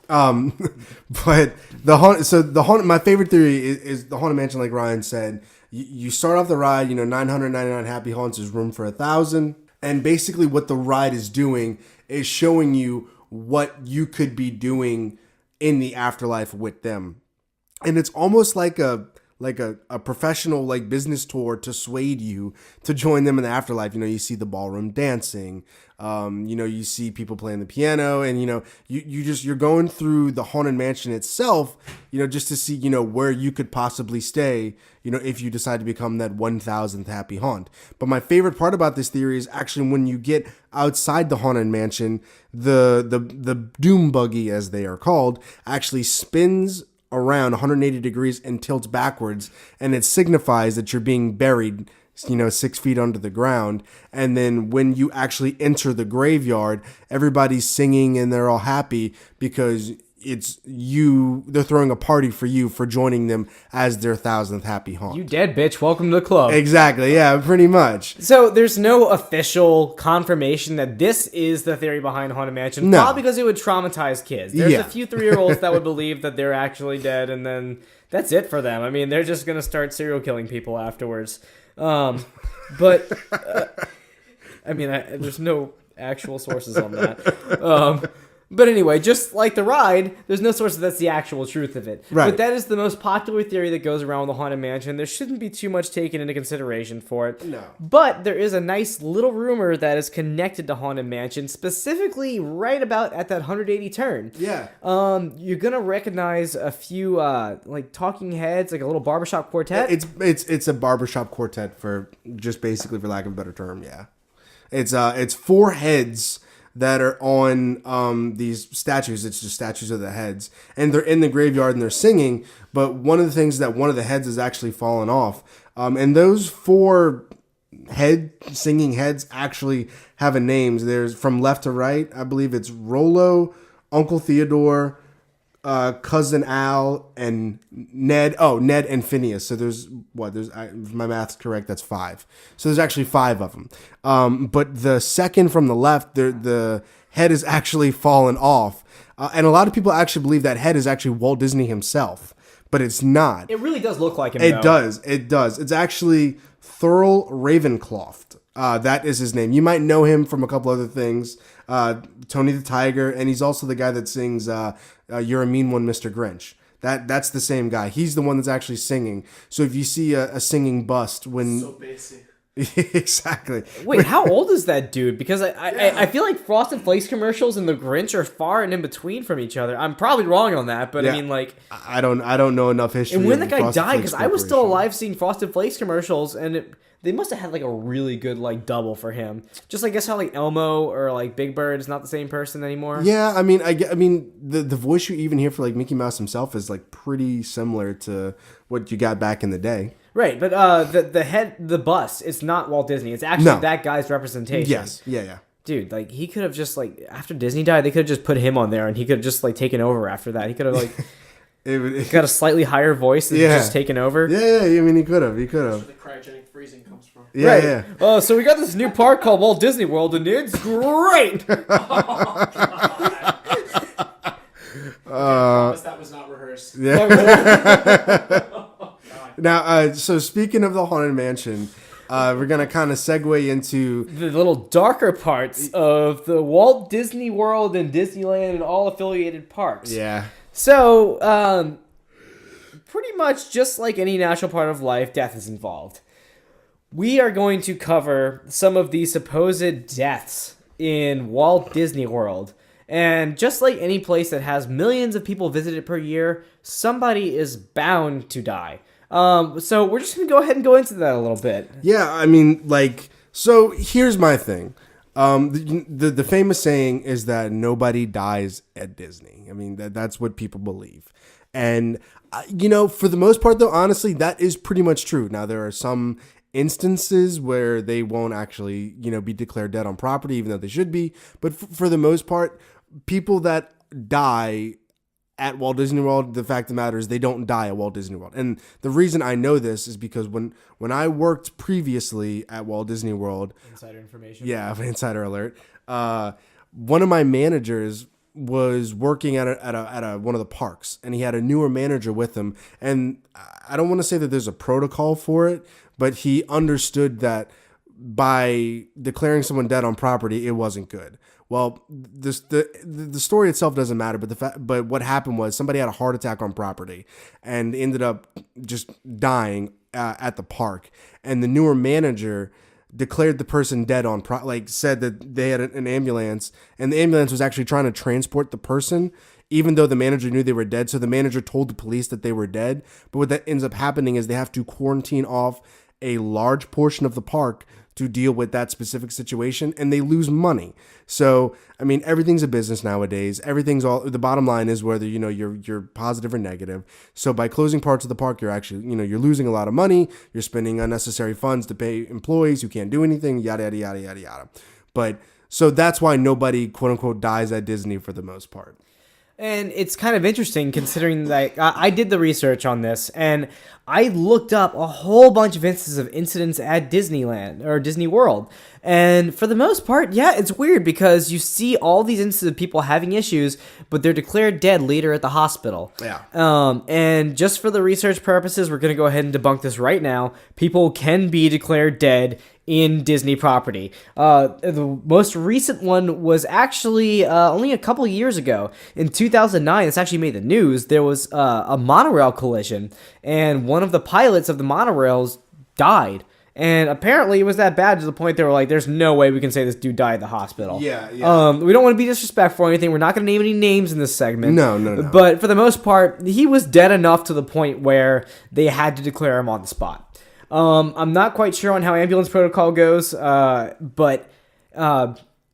But the haunted. My favorite theory is the Haunted Mansion. Like Ryan said, you start off the ride. 999 happy haunts. There's room for 1,000, and basically what the ride is doing is showing you what you could be doing in the afterlife with them, and it's almost like a professional like business tour to sway you to join them in the afterlife. You see the ballroom dancing, you see people playing the piano, and you're going through the Haunted Mansion itself, just to see where you could possibly stay, if you decide to become that 1,000th happy haunt. But my favorite part about this theory is actually when you get outside the Haunted Mansion, the doom buggy, as they are called, actually spins around 180 degrees and tilts backwards, and it signifies that you're being buried 6 feet under the ground. And then when you actually enter the graveyard, everybody's singing and they're all happy because they're throwing a party for you for joining them as their 1,000th happy haunt. You dead bitch, welcome to the club. Exactly, yeah, pretty much. So there's no official confirmation that this is the theory behind Haunted Mansion. No. Probably because it would traumatize kids. There's Yeah. a few 3-year-olds that would believe that they're actually dead, and then that's it for them. I mean, they're just going to start serial killing people afterwards. But, there's no actual sources on that. But anyway, just like the ride, there's no source that's the actual truth of it. Right. But that is the most popular theory that goes around with the Haunted Mansion. There shouldn't be too much taken into consideration for it. No. But there is a nice little rumor that is connected to Haunted Mansion, specifically right about at that 180 turn. Yeah. You're gonna recognize a few like talking heads, like a little barbershop quartet. It's a barbershop quartet for lack of a better term. Yeah. It's 4 heads that are on these statues. It's just statues of the heads, and they're in the graveyard and they're singing. But one of the things that one of the heads has actually fallen off, and those 4 singing heads actually have a names. There's from left to right. I believe it's Rollo, Uncle Theodore, Cousin Al, and Ned. Oh, Ned and Phineas. So if my math's correct, that's 5. So there's actually 5 of them. But the second from the left, the head is actually fallen off. And a lot of people actually believe that head is actually Walt Disney himself, but it's not. It really does look like him. It does. It's actually Thurl Ravencroft. That is his name. You might know him from a couple other things. Tony the Tiger, and he's also the guy that sings You're a Mean One, Mr. Grinch. That's the same guy. He's the one that's actually singing. So if you see a singing bust when... So basic. Exactly. Wait, how old is that dude? Because I feel like Frosted Flakes commercials and the Grinch are far and in between from each other. I'm probably wrong on that, but Yeah. I mean, like... I don't know enough history. And when the of guy Frosted died, Flakes because I was still Corporation. alive seeing Frosted Flakes commercials, and they must have had like a really good like double for him. Just like guess how like Elmo or like Big Bird is not the same person anymore. Yeah, I mean, the voice you even hear for like Mickey Mouse himself is like pretty similar to what you got back in the day. Right, but the bust, it's not Walt Disney. It's actually that guy's representation. Yes, yeah. Dude, like he could have just like after Disney died, they could have just put him on there, and he could have just like taken over after that. He could have like got a slightly higher voice and just taken over. Yeah. I mean, he could have. That's where the cryogenic freezing comes from. Yeah, Right. yeah. Oh, so we got this new park called Walt Disney World, and it's great. Promise that was not rehearsed. Now, so speaking of the Haunted Mansion, we're gonna kind of segue into The little darker parts of the Walt Disney World and Disneyland and all affiliated parks. yeah. So, pretty much just like any natural part of life, death is involved. We are going to cover some of the supposed deaths in Walt Disney World. And just like any place that has millions of people visit it per year, somebody is bound to die. So we're just going to go ahead and go into that a little bit. Yeah, I mean, like, so here's my thing. The famous saying is that nobody dies at Disney. I mean, that's what people believe. And, for the most part, though, honestly, that is pretty much true. Now, there are some instances where they won't actually, be declared dead on property, even though they should be. But for the most part, people that die at Walt Disney World, the fact of the matter is they don't die at Walt Disney World. And the reason I know this is because when I worked previously at Walt Disney World, Insider information. yeah, insider alert. One of my managers was working at one of the parks, and he had a newer manager with him. And I don't want to say that there's a protocol for it, but he understood that by declaring someone dead on property, it wasn't good. Well, the story itself doesn't matter, but what happened was somebody had a heart attack on property and ended up just dying at the park, and the newer manager declared the person dead on said that they had an ambulance, and the ambulance was actually trying to transport the person, even though the manager knew they were dead. So the manager told the police that they were dead. But what that ends up happening is they have to quarantine off a large portion of the park to deal with that specific situation, and they lose money. So, I mean, everything's a business nowadays. The bottom line is whether, you're positive or negative. So by closing parts of the park, you're actually, you're losing a lot of money. You're spending unnecessary funds to pay employees who can't do anything, yada, yada, yada, yada, yada. But so that's why nobody, quote unquote, dies at Disney for the most part. And it's kind of interesting considering that I did the research on this, and I looked up a whole bunch of instances of incidents at Disneyland or Disney World. And for the most part, yeah, it's weird because you see all these instances of people having issues, but they're declared dead later at the hospital. Yeah. And just for the research purposes, we're going to go ahead and debunk this right now. People can be declared dead in Disney property. The most recent one was actually only a couple years ago. In 2009, it's actually made the news. There was a monorail collision, and one of the pilots of the monorails died. And apparently it was that bad to the point they were like, there's no way we can say this dude died at the hospital. Yeah. We don't want to be disrespectful or anything. We're not going to name any names in this segment. No. But for the most part, he was dead enough to the point where they had to declare him on the spot. I'm not quite sure on how ambulance protocol goes, but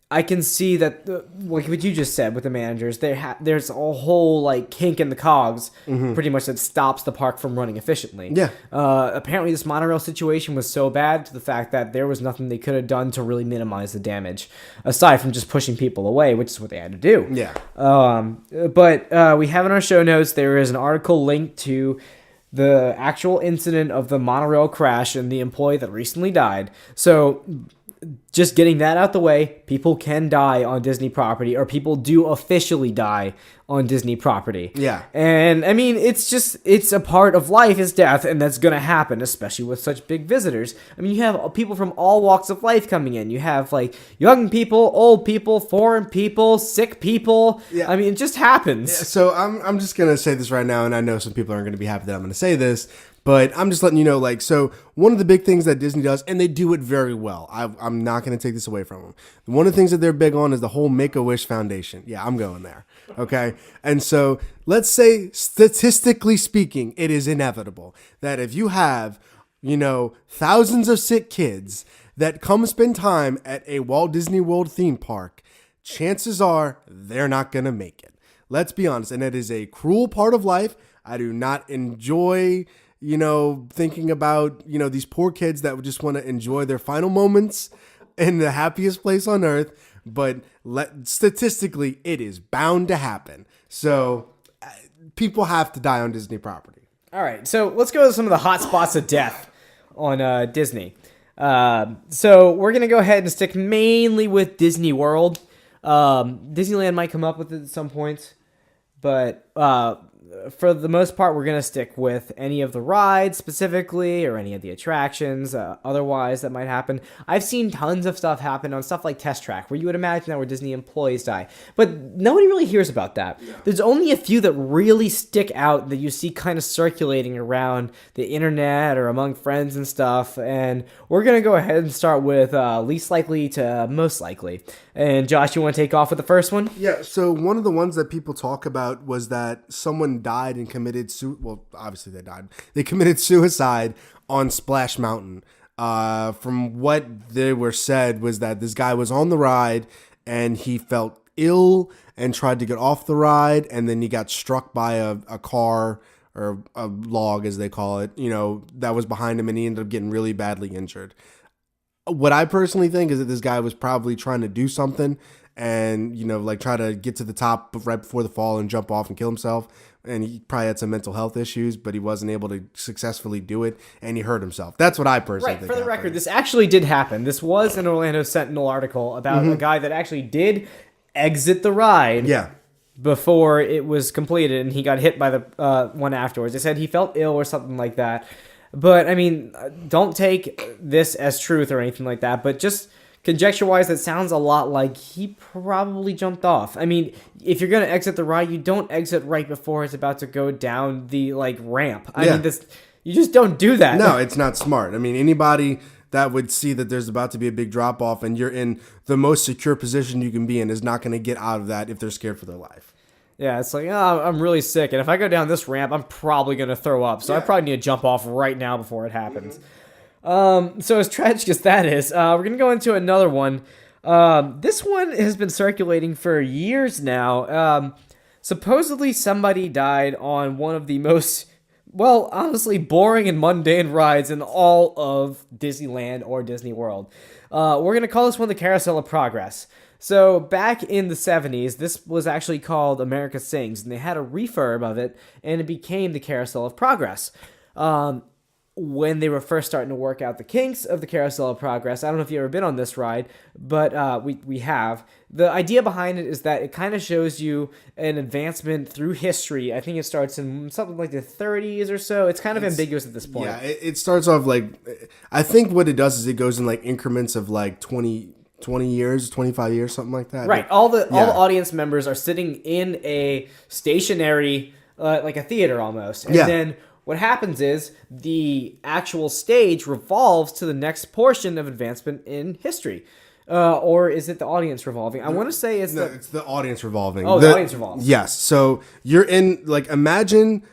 I can see that, like what you just said with the managers, there's a whole kink in the cogs, pretty much, that stops the park from running efficiently. Yeah. Apparently, this monorail situation was so bad to the fact that there was nothing they could have done to really minimize the damage, aside from just pushing people away, which is what they had to do. Yeah. But we have in our show notes, there is an article linked to the actual incident of the monorail crash and the employee that recently died. So just getting that out the way, people can die on Disney property, or people do officially die on Disney property. Yeah. And I mean, it's a part of life is death, and that's going to happen, especially with such big visitors. I mean, you have people from all walks of life coming in. You have young people, old people, foreign people, sick people. Yeah. I mean, it just happens. Yeah, so I'm just going to say this right now, and I know some people aren't going to be happy that I'm going to say this, but I'm just letting you know, so one of the big things that Disney does, and they do it very well, I'm not going to take this away from them. One of the things that they're big on is the whole Make-A-Wish Foundation. Yeah, I'm going there. Okay. And so let's say, statistically speaking, it is inevitable that if you have, thousands of sick kids that come spend time at a Walt Disney World theme park, chances are they're not going to make it. Let's be honest. And it is a cruel part of life. I do not enjoy thinking about, these poor kids that would just want to enjoy their final moments in the happiest place on earth. But statistically, it is bound to happen. So people have to die on Disney property. All right. So let's go to some of the hot spots of death on Disney. So we're going to go ahead and stick mainly with Disney World. Disneyland might come up with it at some point, but for the most part, we're going to stick with any of the rides specifically, or any of the attractions otherwise that might happen. I've seen tons of stuff happen on stuff like Test Track, where you would imagine that where Disney employees die. But nobody really hears about that. Yeah. There's only a few that really stick out that you see kind of circulating around the internet or among friends and stuff. And we're going to go ahead and start with least likely to most likely. And Josh, you want to take off with the first one? Yeah, so one of the ones that people talk about was that someone died and committed obviously they died. They committed suicide on Splash Mountain. From what they were said was that this guy was on the ride and he felt ill and tried to get off the ride, and then he got struck by a car or a log, as they call it, that was behind him, and he ended up getting really badly injured. What I personally think is that this guy was probably trying to do something and, like try to get to the top right before the fall and jump off and kill himself. And he probably had some mental health issues, but he wasn't able to successfully do it, and he hurt himself. That's what I personally think. For the happened. record, this actually did happen. This was an Orlando Sentinel article about a guy that actually did exit the ride. Yeah. Before it was completed, and he got hit by the one afterwards. They said he felt ill or something like that. But, I mean, don't take this as truth or anything like that, but just conjecture-wise, that sounds a lot like he probably jumped off. I mean, if you're going to exit the ride, you don't exit right before it's about to go down the, ramp. I mean, you just don't do that. No, it's not smart. I mean, anybody that would see that there's about to be a big drop-off and you're in the most secure position you can be in is not going to get out of that if they're scared for their life. Yeah, it's like, oh, I'm really sick, and if I go down this ramp, I'm probably going to throw up, so I probably need to jump off right now before it happens. So as tragic as that is, we're going to go into another one. This one has been circulating for years now. Supposedly somebody died on one of the most, well, honestly, boring and mundane rides in all of Disneyland or Disney World. We're going to call this one the Carousel of Progress. So back in the 70s, this was actually called America Sings, and they had a refurb of it, and it became the Carousel of Progress. When they were first starting to work out the kinks of the Carousel of Progress, I don't know if you've ever been on this ride, but we have. The idea behind it is that it kind of shows you an advancement through history. I think it starts in something like the 30s or so. It's kind of ambiguous at this point. Yeah, it starts off I think what it does is it goes in increments of 20 years, 25 years, something like that. Right. All the audience members are sitting in a stationary, like a theater almost. And then what happens is the actual stage revolves to the next portion of advancement in history. Or is it the audience revolving? I want to say it's the audience revolving. Oh, the audience revolving. Yes. So you're in, imagine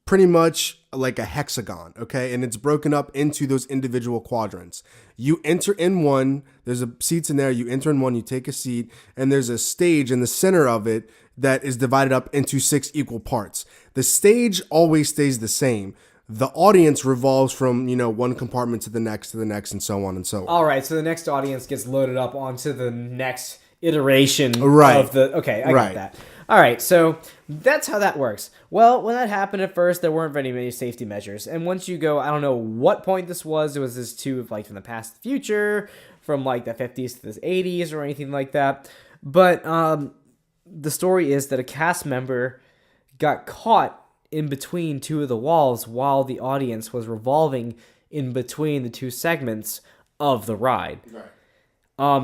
pretty much like a hexagon, okay? And it's broken up into those individual quadrants. You enter in one, there's seats in there, you enter in one, you take a seat, and there's a stage in the center of it that is divided up into 6 equal parts. The stage always stays the same. The audience revolves from, one compartment to the next, and so on and so on. All right, so the next audience gets loaded up onto the next iteration Right. of the... Okay, I got that. All right, so that's how that works. Well, when that happened at first, there weren't very many safety measures. And once you go, I don't know what point this was. It was this too, from the past to the future, from the 50s to the 80s or anything like that. But the story is that a cast member got caught in between two of the walls while the audience was revolving in between the two segments of the ride. Right.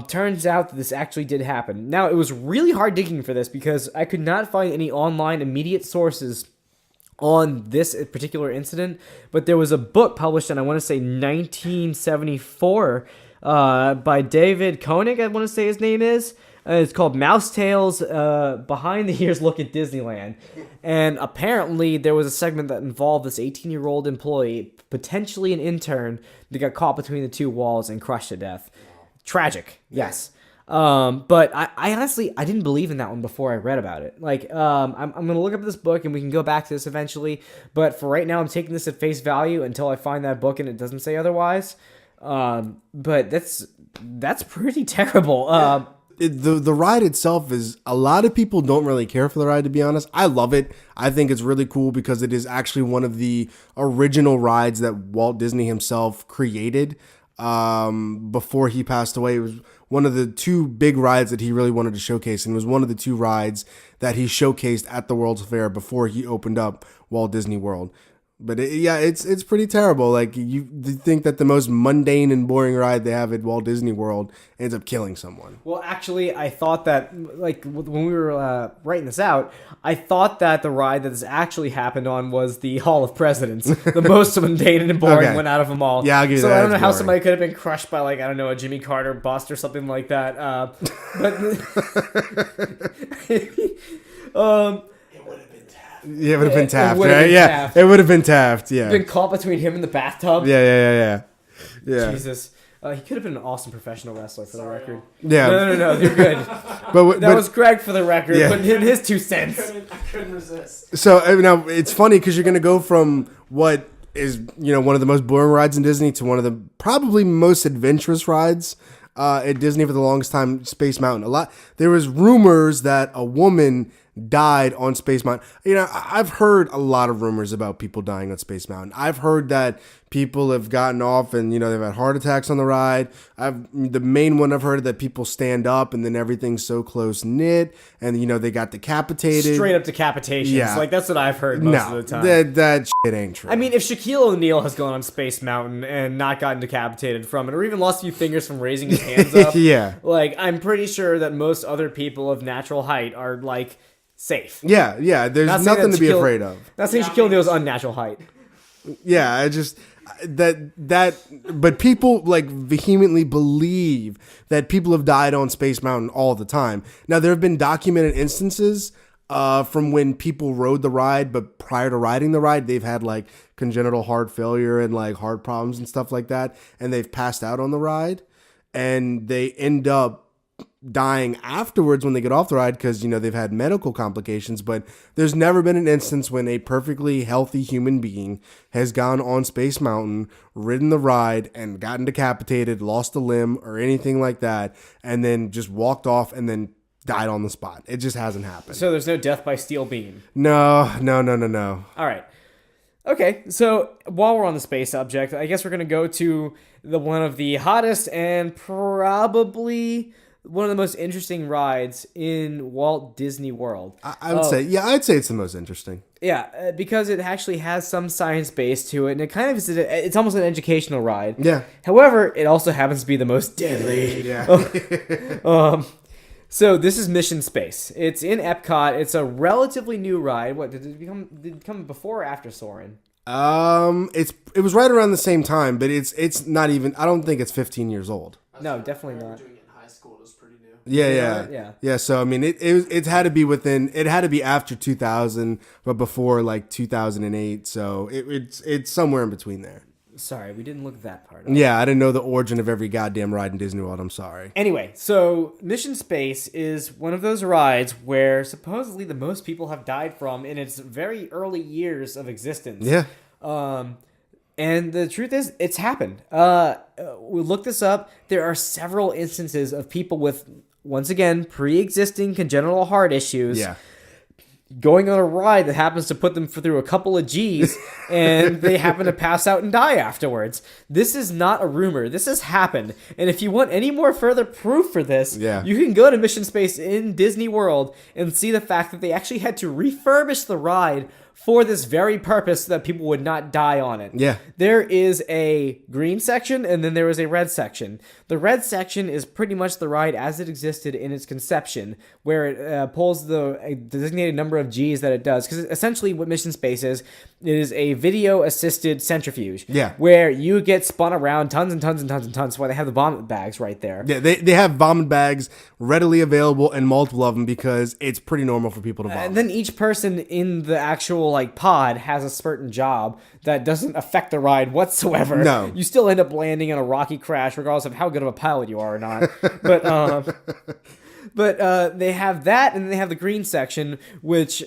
Turns out that this actually did happen. Now, it was really hard digging for this because I could not find any online immediate sources on this particular incident, but there was a book published in, I want to say, 1974 by David Koenig, I want to say his name is. It's called Mouse Tales, Behind the Ears Look at Disneyland. And apparently there was a segment that involved this 18-year-old employee, potentially an intern, that got caught between the two walls and crushed to death. Tragic, yes. But I honestly, I didn't believe in that one before I read about it. I'm going to look up this book and we can go back to this eventually. But for right now, I'm taking this at face value until I find that book and it doesn't say otherwise. But that's pretty terrible. The ride itself is, a lot of people don't really care for the ride, to be honest. I love it. I think it's really cool because it is actually one of the original rides that Walt Disney himself created. Before he passed away. It was one of the 2 big rides that he really wanted to showcase, and it was one of the 2 rides that he showcased at the World's Fair before he opened up Walt Disney World. But it's pretty terrible. You think that the most mundane and boring ride they have at Walt Disney World ends up killing someone. Well, actually, I thought that, when we were writing this out, I thought that the ride that this actually happened on was the Hall of Presidents. The most mundane and boring one out of them all. Yeah, I'll give you that. So I don't know how somebody could have been crushed by, a Jimmy Carter bust or something like that. Yeah, it would have been Taft, right? Yeah, it would have been Taft, yeah. Been caught between him and the bathtub. Yeah. Yeah. Jesus. He could have been an awesome professional wrestler for the record. Yeah. No, you're good. But That was Greg for the record, Yeah. but in his 2 cents. I couldn't resist. So now it's funny because you're going to go from what is one of the most boring rides in Disney to one of the probably most adventurous rides at Disney for the longest time, Space Mountain. There was rumors that a woman died on Space Mountain. I've heard a lot of rumors about people dying on Space Mountain. I've heard that people have gotten off and they've had heart attacks on the ride. The main one I've heard that people stand up and then everything's so close knit and they got decapitated. Straight up decapitations. Yeah. Like that's what I've heard most of the time. That shit ain't true. I mean, if Shaquille O'Neal has gone on Space Mountain and not gotten decapitated from it, or even lost a few fingers from raising his hands up, yeah. like I'm pretty sure that most other people of natural height are like safe. Yeah. There's Not saying nothing that to be Shaquille- afraid of. Not saying Shaquille O'Neal's unnatural height. Yeah, I just but people like vehemently believe that people have died on Space Mountain all the time. Now there have been documented instances from when people rode the ride, but prior to riding the ride, they've had like congenital heart failure and like heart problems and stuff like that, and they've passed out on the ride, and they end up dying afterwards when they get off the ride because they've had medical complications. But there's never been an instance when a perfectly healthy human being has gone on Space Mountain, ridden the ride and gotten decapitated, lost a limb or anything like that, and then just walked off and then died on the spot. It just hasn't happened. So there's no death by steel beam. No. All right. Okay, so while we're on the space subject, I guess we're going to go to one of the hottest and probably one of the most interesting rides in Walt Disney World. I would say, I'd say it's the most interesting. Yeah, because it actually has some science base to it, and it kind of it's almost an educational ride. Yeah. However, it also happens to be the most deadly. Yeah. So this is Mission Space. It's in Epcot. It's a relatively new ride. What did it come before or after Soarin'? It was right around the same time, but it's not even. I don't think it's 15 years old. No, definitely not. Doing it in high school, it was pretty new. Yeah. So I mean, it had to be it had to be after 2000, but before like 2008. So it's somewhere in between there. Sorry, we didn't look at that part. Yeah, I didn't know the origin of every goddamn ride in Disney World. I'm sorry. Anyway, so Mission Space is one of those rides where supposedly the most people have died from in its very early years of existence. Yeah. And the truth is, it's happened. We looked this up. There are several instances of people with, once again, pre-existing congenital heart issues. Yeah. Going on a ride that happens to put them through a couple of G's, and they happen to pass out and die afterwards. This is not a rumor. This has happened. And if you want any more further proof for this, you can go to Mission Space in Disney World and see the fact that they actually had to refurbish the ride for this very purpose so that people would not die on it. Yeah. There is a green section and then there is a red section. The red section is pretty much the ride as it existed in its conception, where it pulls the designated number of Gs that it does. Because essentially what Mission Space is, it is a video-assisted centrifuge. Yeah. Where you get spun around tons and tons and tons and tons. That's why they have the vomit bags right there. Yeah, they have vomit bags readily available and multiple of them because it's pretty normal for people to vomit. And then each person in the actual pod has a certain job that doesn't affect the ride whatsoever. No. You still end up landing in a rocky crash regardless of how good of a pilot you are or not. But they have that, and they have the green section, which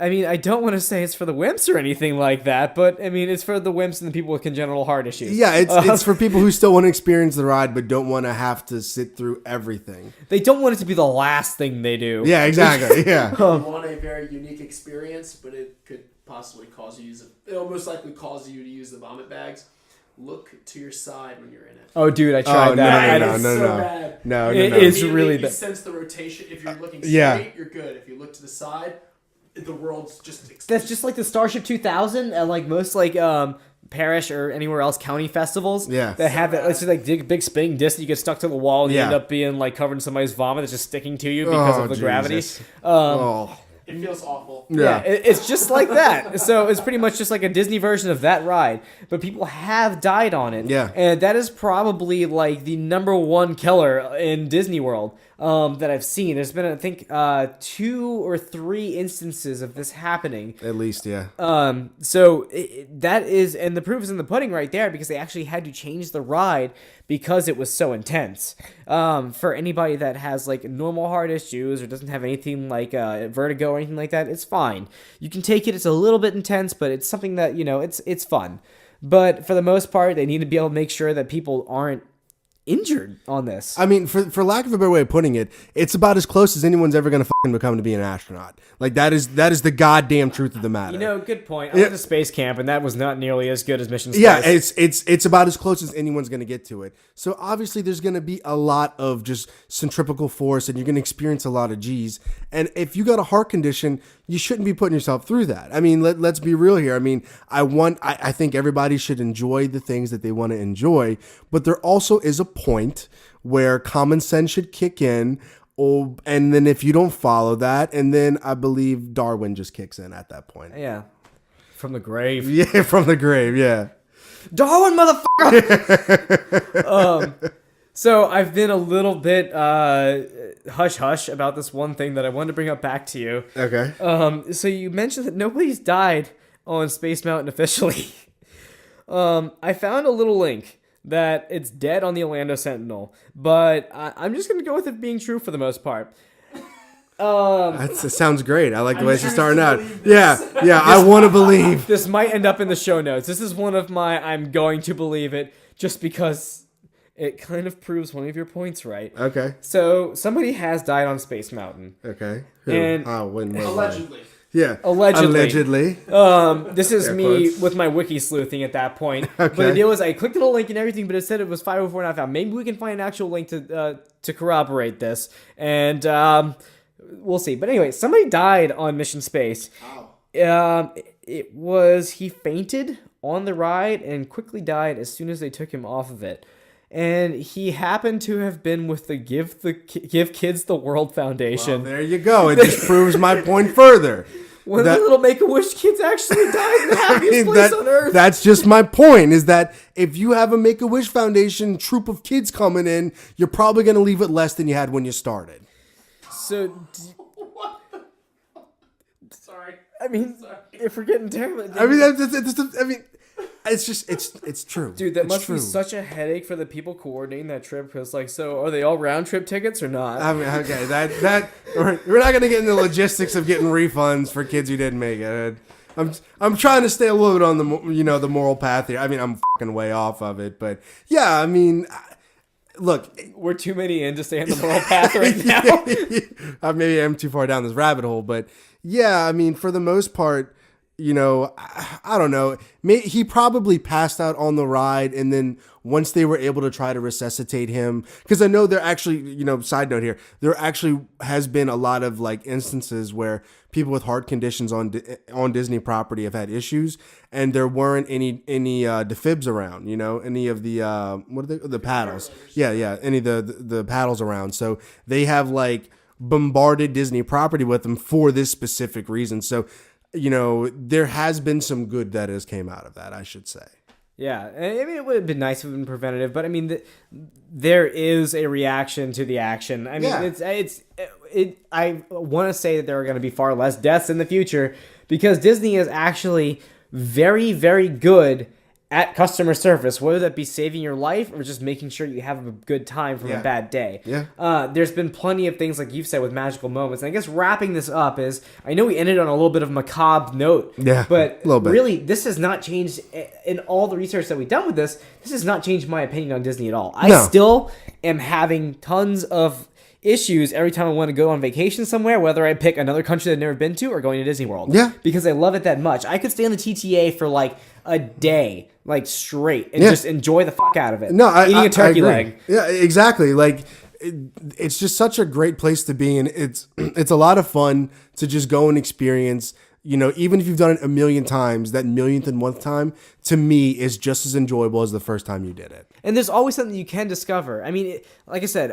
I mean, I don't want to say it's for the wimps or anything like that, but I mean, it's for the wimps and the people with congenital heart issues. Yeah, it's for people who still want to experience the ride but don't want to have to sit through everything. They don't want it to be the last thing they do. Yeah, exactly. Yeah. You want a very unique experience, but it could possibly cause you to use it. It'll most likely cause you to use the vomit bags. Look to your side when you're in it. Oh, dude, I tried that. No. Bad. No. It is Immediately, really if you bad. sense the rotation. If you're looking straight, Yeah. you're good. If you look to the side, the world's just... That's just like the Starship 2000 and like most parish or anywhere else county festivals. Yeah. That have that. It's just like big spinning disc. You get stuck to the wall and you Yeah. end up being like covered in somebody's vomit that's just sticking to you because of the gravity. It feels awful. Yeah, it's just like that. So it's pretty much just like a Disney version of that ride. But people have died on it. Yeah. And that is probably like the number one killer in Disney World. that I've seen. There's been, I think, 2 or 3 instances of this happening. At least, yeah. So that is, and the proof is in the pudding right there, because they actually had to change the ride because it was so intense. For anybody that has like normal heart issues or doesn't have anything like vertigo or anything like that, it's fine. You can take it. It's a little bit intense, but it's something that, it's fun. But for the most part, they need to be able to make sure that people aren't injured on this. I mean, for lack of a better way of putting it, it's about as close as anyone's ever going to fucking become to be an astronaut. Like, that is the goddamn truth of the matter. Good point. I went to space camp, and that was not nearly as good as Mission Space. Yeah, it's about as close as anyone's going to get to it. So obviously there's going to be a lot of just centrifugal force, and you're going to experience a lot of G's. And if you got a heart condition, you shouldn't be putting yourself through that. I mean, let's be real here. I mean, I think everybody should enjoy the things that they want to enjoy, but there also is a point where common sense should kick in. Oh, and then if you don't follow that, and then I believe Darwin just kicks in at that point. Yeah. From the grave. Yeah, from the grave, yeah. Darwin, motherfucker! So I've been a little bit hush-hush about this one thing that I wanted to bring up back to you. Okay. So you mentioned that nobody's died on Space Mountain officially. I found a little link that it's dead on the Orlando Sentinel, but I'm just going to go with it being true for the most part. That sounds great. I like the way she's starting out. Yeah, I want to believe. This might end up in the show notes. This is one of my I'm going to believe it just because it kind of proves one of your points right. Okay. So somebody has died on Space Mountain. Okay. Who? And Allegedly. Yeah. Allegedly. This is Air me quotes. with my wiki sleuthing at that point. Okay. But the deal was I clicked on a link and everything, but it said it was 504 not found. Maybe we can find an actual link to corroborate this. And we'll see. But anyway, somebody died on Mission Space. Oh. He fainted on the ride and quickly died as soon as they took him off of it. And he happened to have been with the Give Kids the World Foundation. Well, there you go. It just proves my point further. One of the little Make-A-Wish kids actually died in the happiest place on earth. That's just my point, is that if you have a Make-A-Wish Foundation troop of kids coming in, you're probably going to leave it less than you had when you started. So, What the fuck? Sorry. I mean, if we're getting terrible... I mean, it's true. Dude, that It's must true. be such a headache for the people coordinating that trip. Because, like, so are they all round trip tickets or not? I mean, okay, that we're not gonna get into the logistics of getting refunds for kids who didn't make it. I'm trying to stay a little bit on the moral path here. I mean, I'm fucking way off of it, but yeah, I mean, look, We're too many in to stay on the moral path right now. maybe I'm too far down this rabbit hole, but yeah, I mean, for the most part, I don't know. He probably passed out on the ride, and then once they were able to try to resuscitate him, because I know there actually, side note here, there actually has been a lot of like instances where people with heart conditions on Disney property have had issues, and there weren't any defibs around, any of the what are the paddles? Yeah, any of the paddles around. So they have like bombarded Disney property with them for this specific reason. So, there has been some good that has came out of that, I should say. Yeah, I mean, it would have been nice if it had been preventative, but I mean, there is a reaction to the action. I mean, Yeah. I want to say that there are going to be far less deaths in the future because Disney is actually very, very good at customer service, whether that be saving your life or just making sure you have a good time from a bad day. Yeah. There's been plenty of things, like you've said, with magical moments. And I guess wrapping this up is, I know we ended on a little bit of a macabre note, Yeah, but a little bit. really, this has not changed, in all the research that we've done with this has not changed my opinion on Disney at all. I still am having tons of issues every time I want to go on vacation somewhere, whether I pick another country that I've never been to or going to Disney World. Yeah. Because I love it that much. I could stay on the TTA for like a day, like straight, and just enjoy the fuck out of it. No, eating a turkey I agree. leg. Yeah, exactly. Like it's just such a great place to be, and it's a lot of fun to just go and experience. Even if you've done it a million times, that millionth and 1th time to me is just as enjoyable as the first time you did it. And there's always something you can discover. I mean, like I said,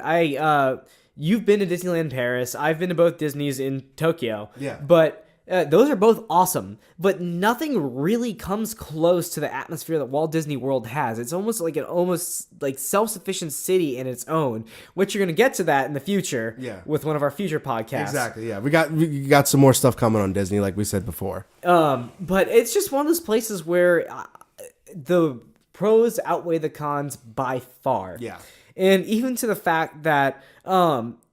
you've been to Disneyland Paris. I've been to both Disneys in Tokyo. Yeah. But those are both awesome, but nothing really comes close to the atmosphere that Walt Disney World has. It's almost like self-sufficient city in its own, which you're going to get to that in the future with one of our future podcasts. Exactly, yeah. We got some more stuff coming on Disney, like we said before. But it's just one of those places where the pros outweigh the cons by far. Yeah. And even to the fact that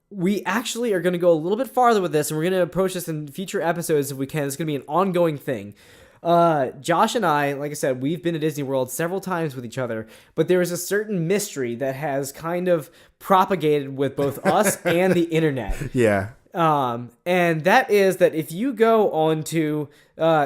we actually are going to go a little bit farther with this, and we're going to approach this in future episodes if we can. It's going to be an ongoing thing. Josh and I, like I said, we've been to Disney World several times with each other, but there is a certain mystery that has kind of propagated with both us and the internet. Yeah. And that is that if you go onto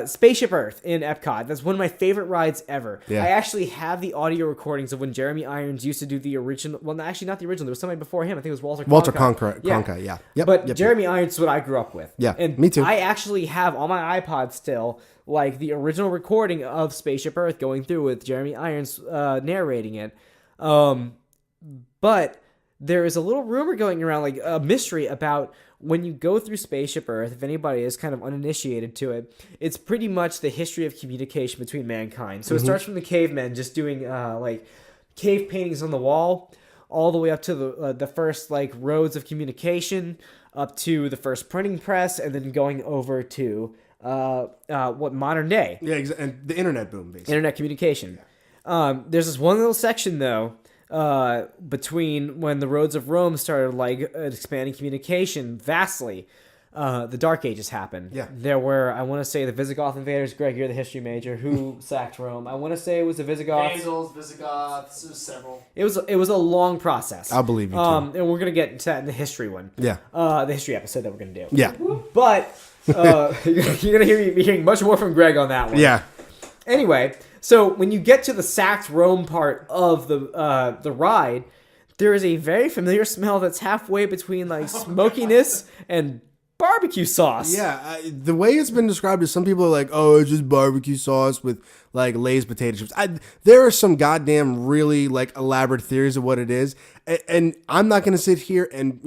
Spaceship Earth in Epcot, that's one of my favorite rides ever. Yeah. I actually have the audio recordings of when Jeremy Irons used to do the original. Well, actually not the original. There was somebody before him. I think it was Walter Conca, yeah. Yep, but Jeremy Irons is what I grew up with. Yeah, and me too. I actually have on my iPod still like the original recording of Spaceship Earth going through with Jeremy Irons narrating it. But there is a little rumor going around, like a mystery about when you go through Spaceship Earth, if anybody is kind of uninitiated to it, it's pretty much the history of communication between mankind. So it starts from the cavemen just doing like cave paintings on the wall, all the way up to the first like roads of communication, up to the first printing press, and then going over to what modern day. Yeah, and the internet boom, basically. Internet communication. There's this one little section though, between when the roads of Rome started like expanding communication vastly. The Dark Ages happened. Yeah. There were, I want to say, the Visigoth invaders. Greg, you're the history major. Who sacked Rome? I want to say it was the Visigoths. Vandals, Visigoths, several. It was a long process. I'll believe you too. And we're gonna get into that in the history one. Yeah. The history episode that we're gonna do. Yeah. But you're gonna be hearing much more from Greg on that one. Yeah. Anyway, so when you get to the sacked Rome part of the ride, there is a very familiar smell that's halfway between like smokiness and barbecue sauce. Yeah, the way it's been described is some people are like, oh, it's just barbecue sauce with like Lay's potato chips. There are some goddamn really like elaborate theories of what it is. And I'm not going to sit here and,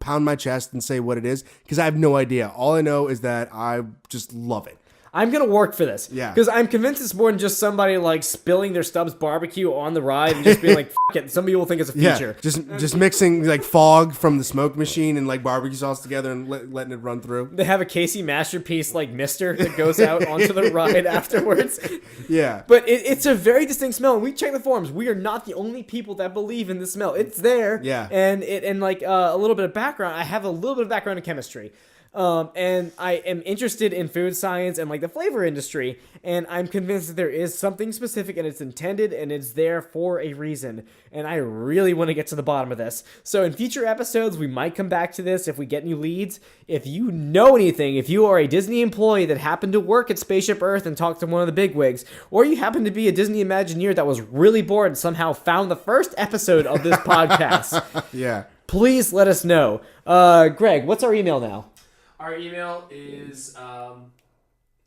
pound my chest and say what it is because I have no idea. All I know is that I just love it. I'm going to work for this. Yeah. Because I'm convinced it's more than just somebody like spilling their Stubbs barbecue on the ride and just being like, F it. Some people think it's a feature. Yeah, just mixing like fog from the smoke machine and like barbecue sauce together and letting it run through. They have a Casey Masterpiece like mister that goes out onto the ride afterwards. Yeah. But it's a very distinct smell. And we check the forums. We are not the only people that believe in the smell. It's there. Yeah. And like a little bit of background. I have a little bit of background in chemistry. And I am interested in food science and like the flavor industry, and I'm convinced that there is something specific and it's intended and it's there for a reason, and I really want to get to the bottom of this. So in future episodes, we might come back to this if we get new leads. If you know anything, if you are a Disney employee that happened to work at Spaceship Earth and talked to one of the bigwigs, or you happen to be a Disney Imagineer that was really bored and somehow found the first episode of this podcast, Yeah. please let us know. Greg, what's our email now? Our email is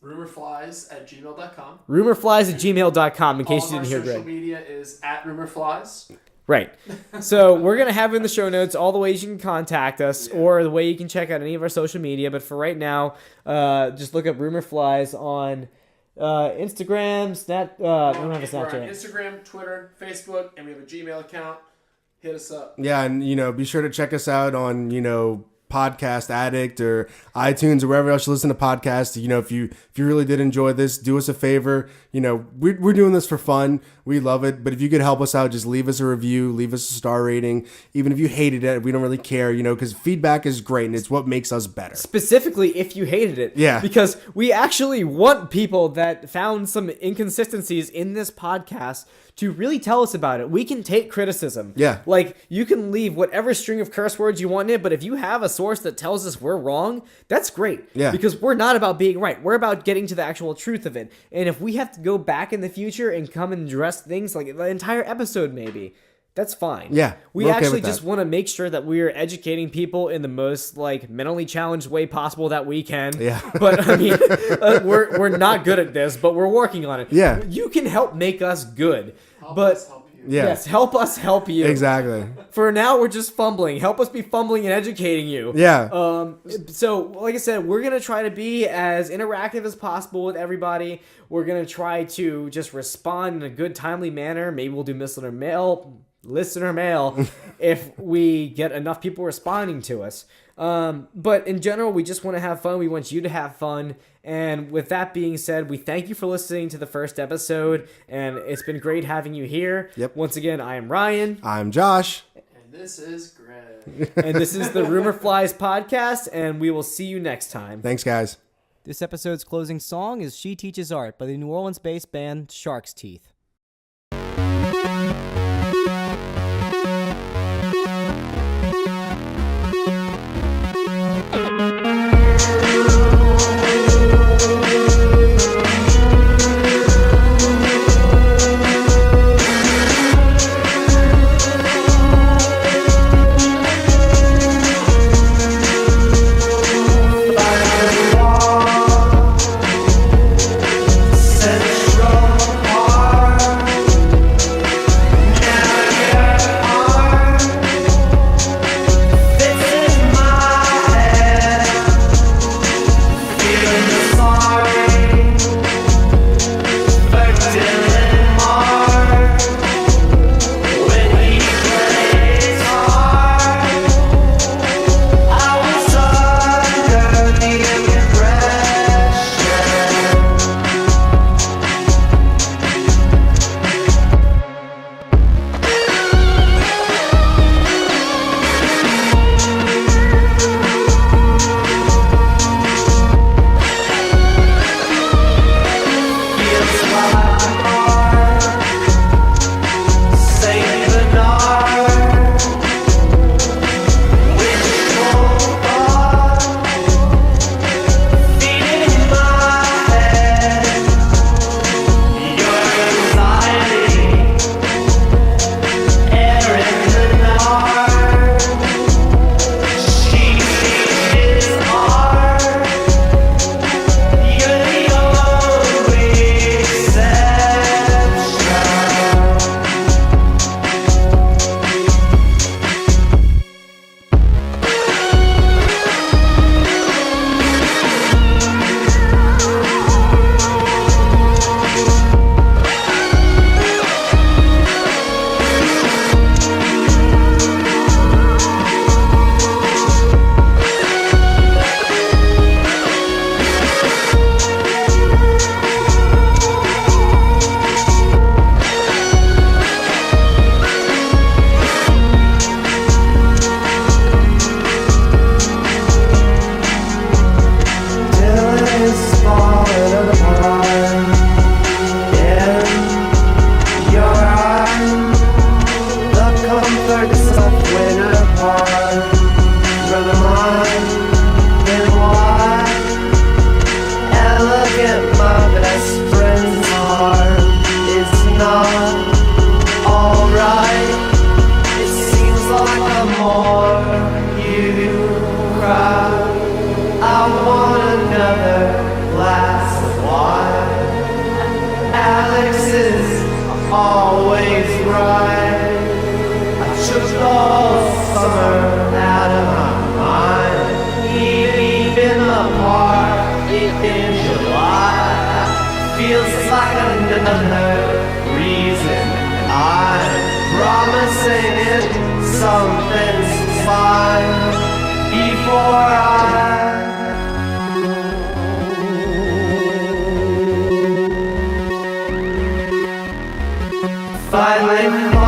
rumorflies@gmail.com. Rumorflies@gmail.com in case you didn't hear All of our social Greg. media is @rumorflies. Right. So we're going to have in the show notes all the ways you can contact us or the way you can check out any of our social media. But for right now, just look up Rumorflies on Instagram, we don't have a We're on Snapchat. Instagram, Twitter, Facebook, and we have a Gmail account. Hit us up. Yeah, and be sure to check us out on, Podcast Addict or iTunes or wherever else you listen to podcasts. If you really did enjoy this, do us a favor. We're doing this for fun. We love it. But if you could help us out, just leave us a review, leave us a star rating. Even if you hated it, we don't really care, because feedback is great and it's what makes us better. Specifically, if you hated it. Yeah. Because we actually want people that found some inconsistencies in this podcast to really tell us about it. We can take criticism. Yeah. Like, you can leave whatever string of curse words you want in it, but if you have a source that tells us we're wrong, that's great. Yeah. Because we're not about being right. We're about getting to the actual truth of it. And if we have to go back in the future and come and address things like the entire episode maybe, that's fine. Yeah, We we're okay actually with that. just want to make sure that we're educating people in the most like mentally challenged way possible that we can. Yeah. But I mean, we're not good at this, but we're working on it. Yeah. You can help make us good. Help But us help you. you. Yeah. Yes, help us help you. Exactly. For now, we're just fumbling. Help us be fumbling and educating you. Yeah. So, like I said, we're going to try to be as interactive as possible with everybody. We're going to try to just respond in a good, timely manner. Maybe we'll do listener mail if we get enough people responding to us. But in general, we just want to have fun. We want you to have fun. And with that being said, we thank you for listening to the first episode. And it's been great having you here. Yep. Once again, I am Ryan. I'm Josh. And this is Greg. And this is the Rumor Flies podcast. And we will see you next time. Thanks, guys. This episode's closing song is She Teaches Art by the New Orleans-based band Shark's Teeth. Something's fine before I finally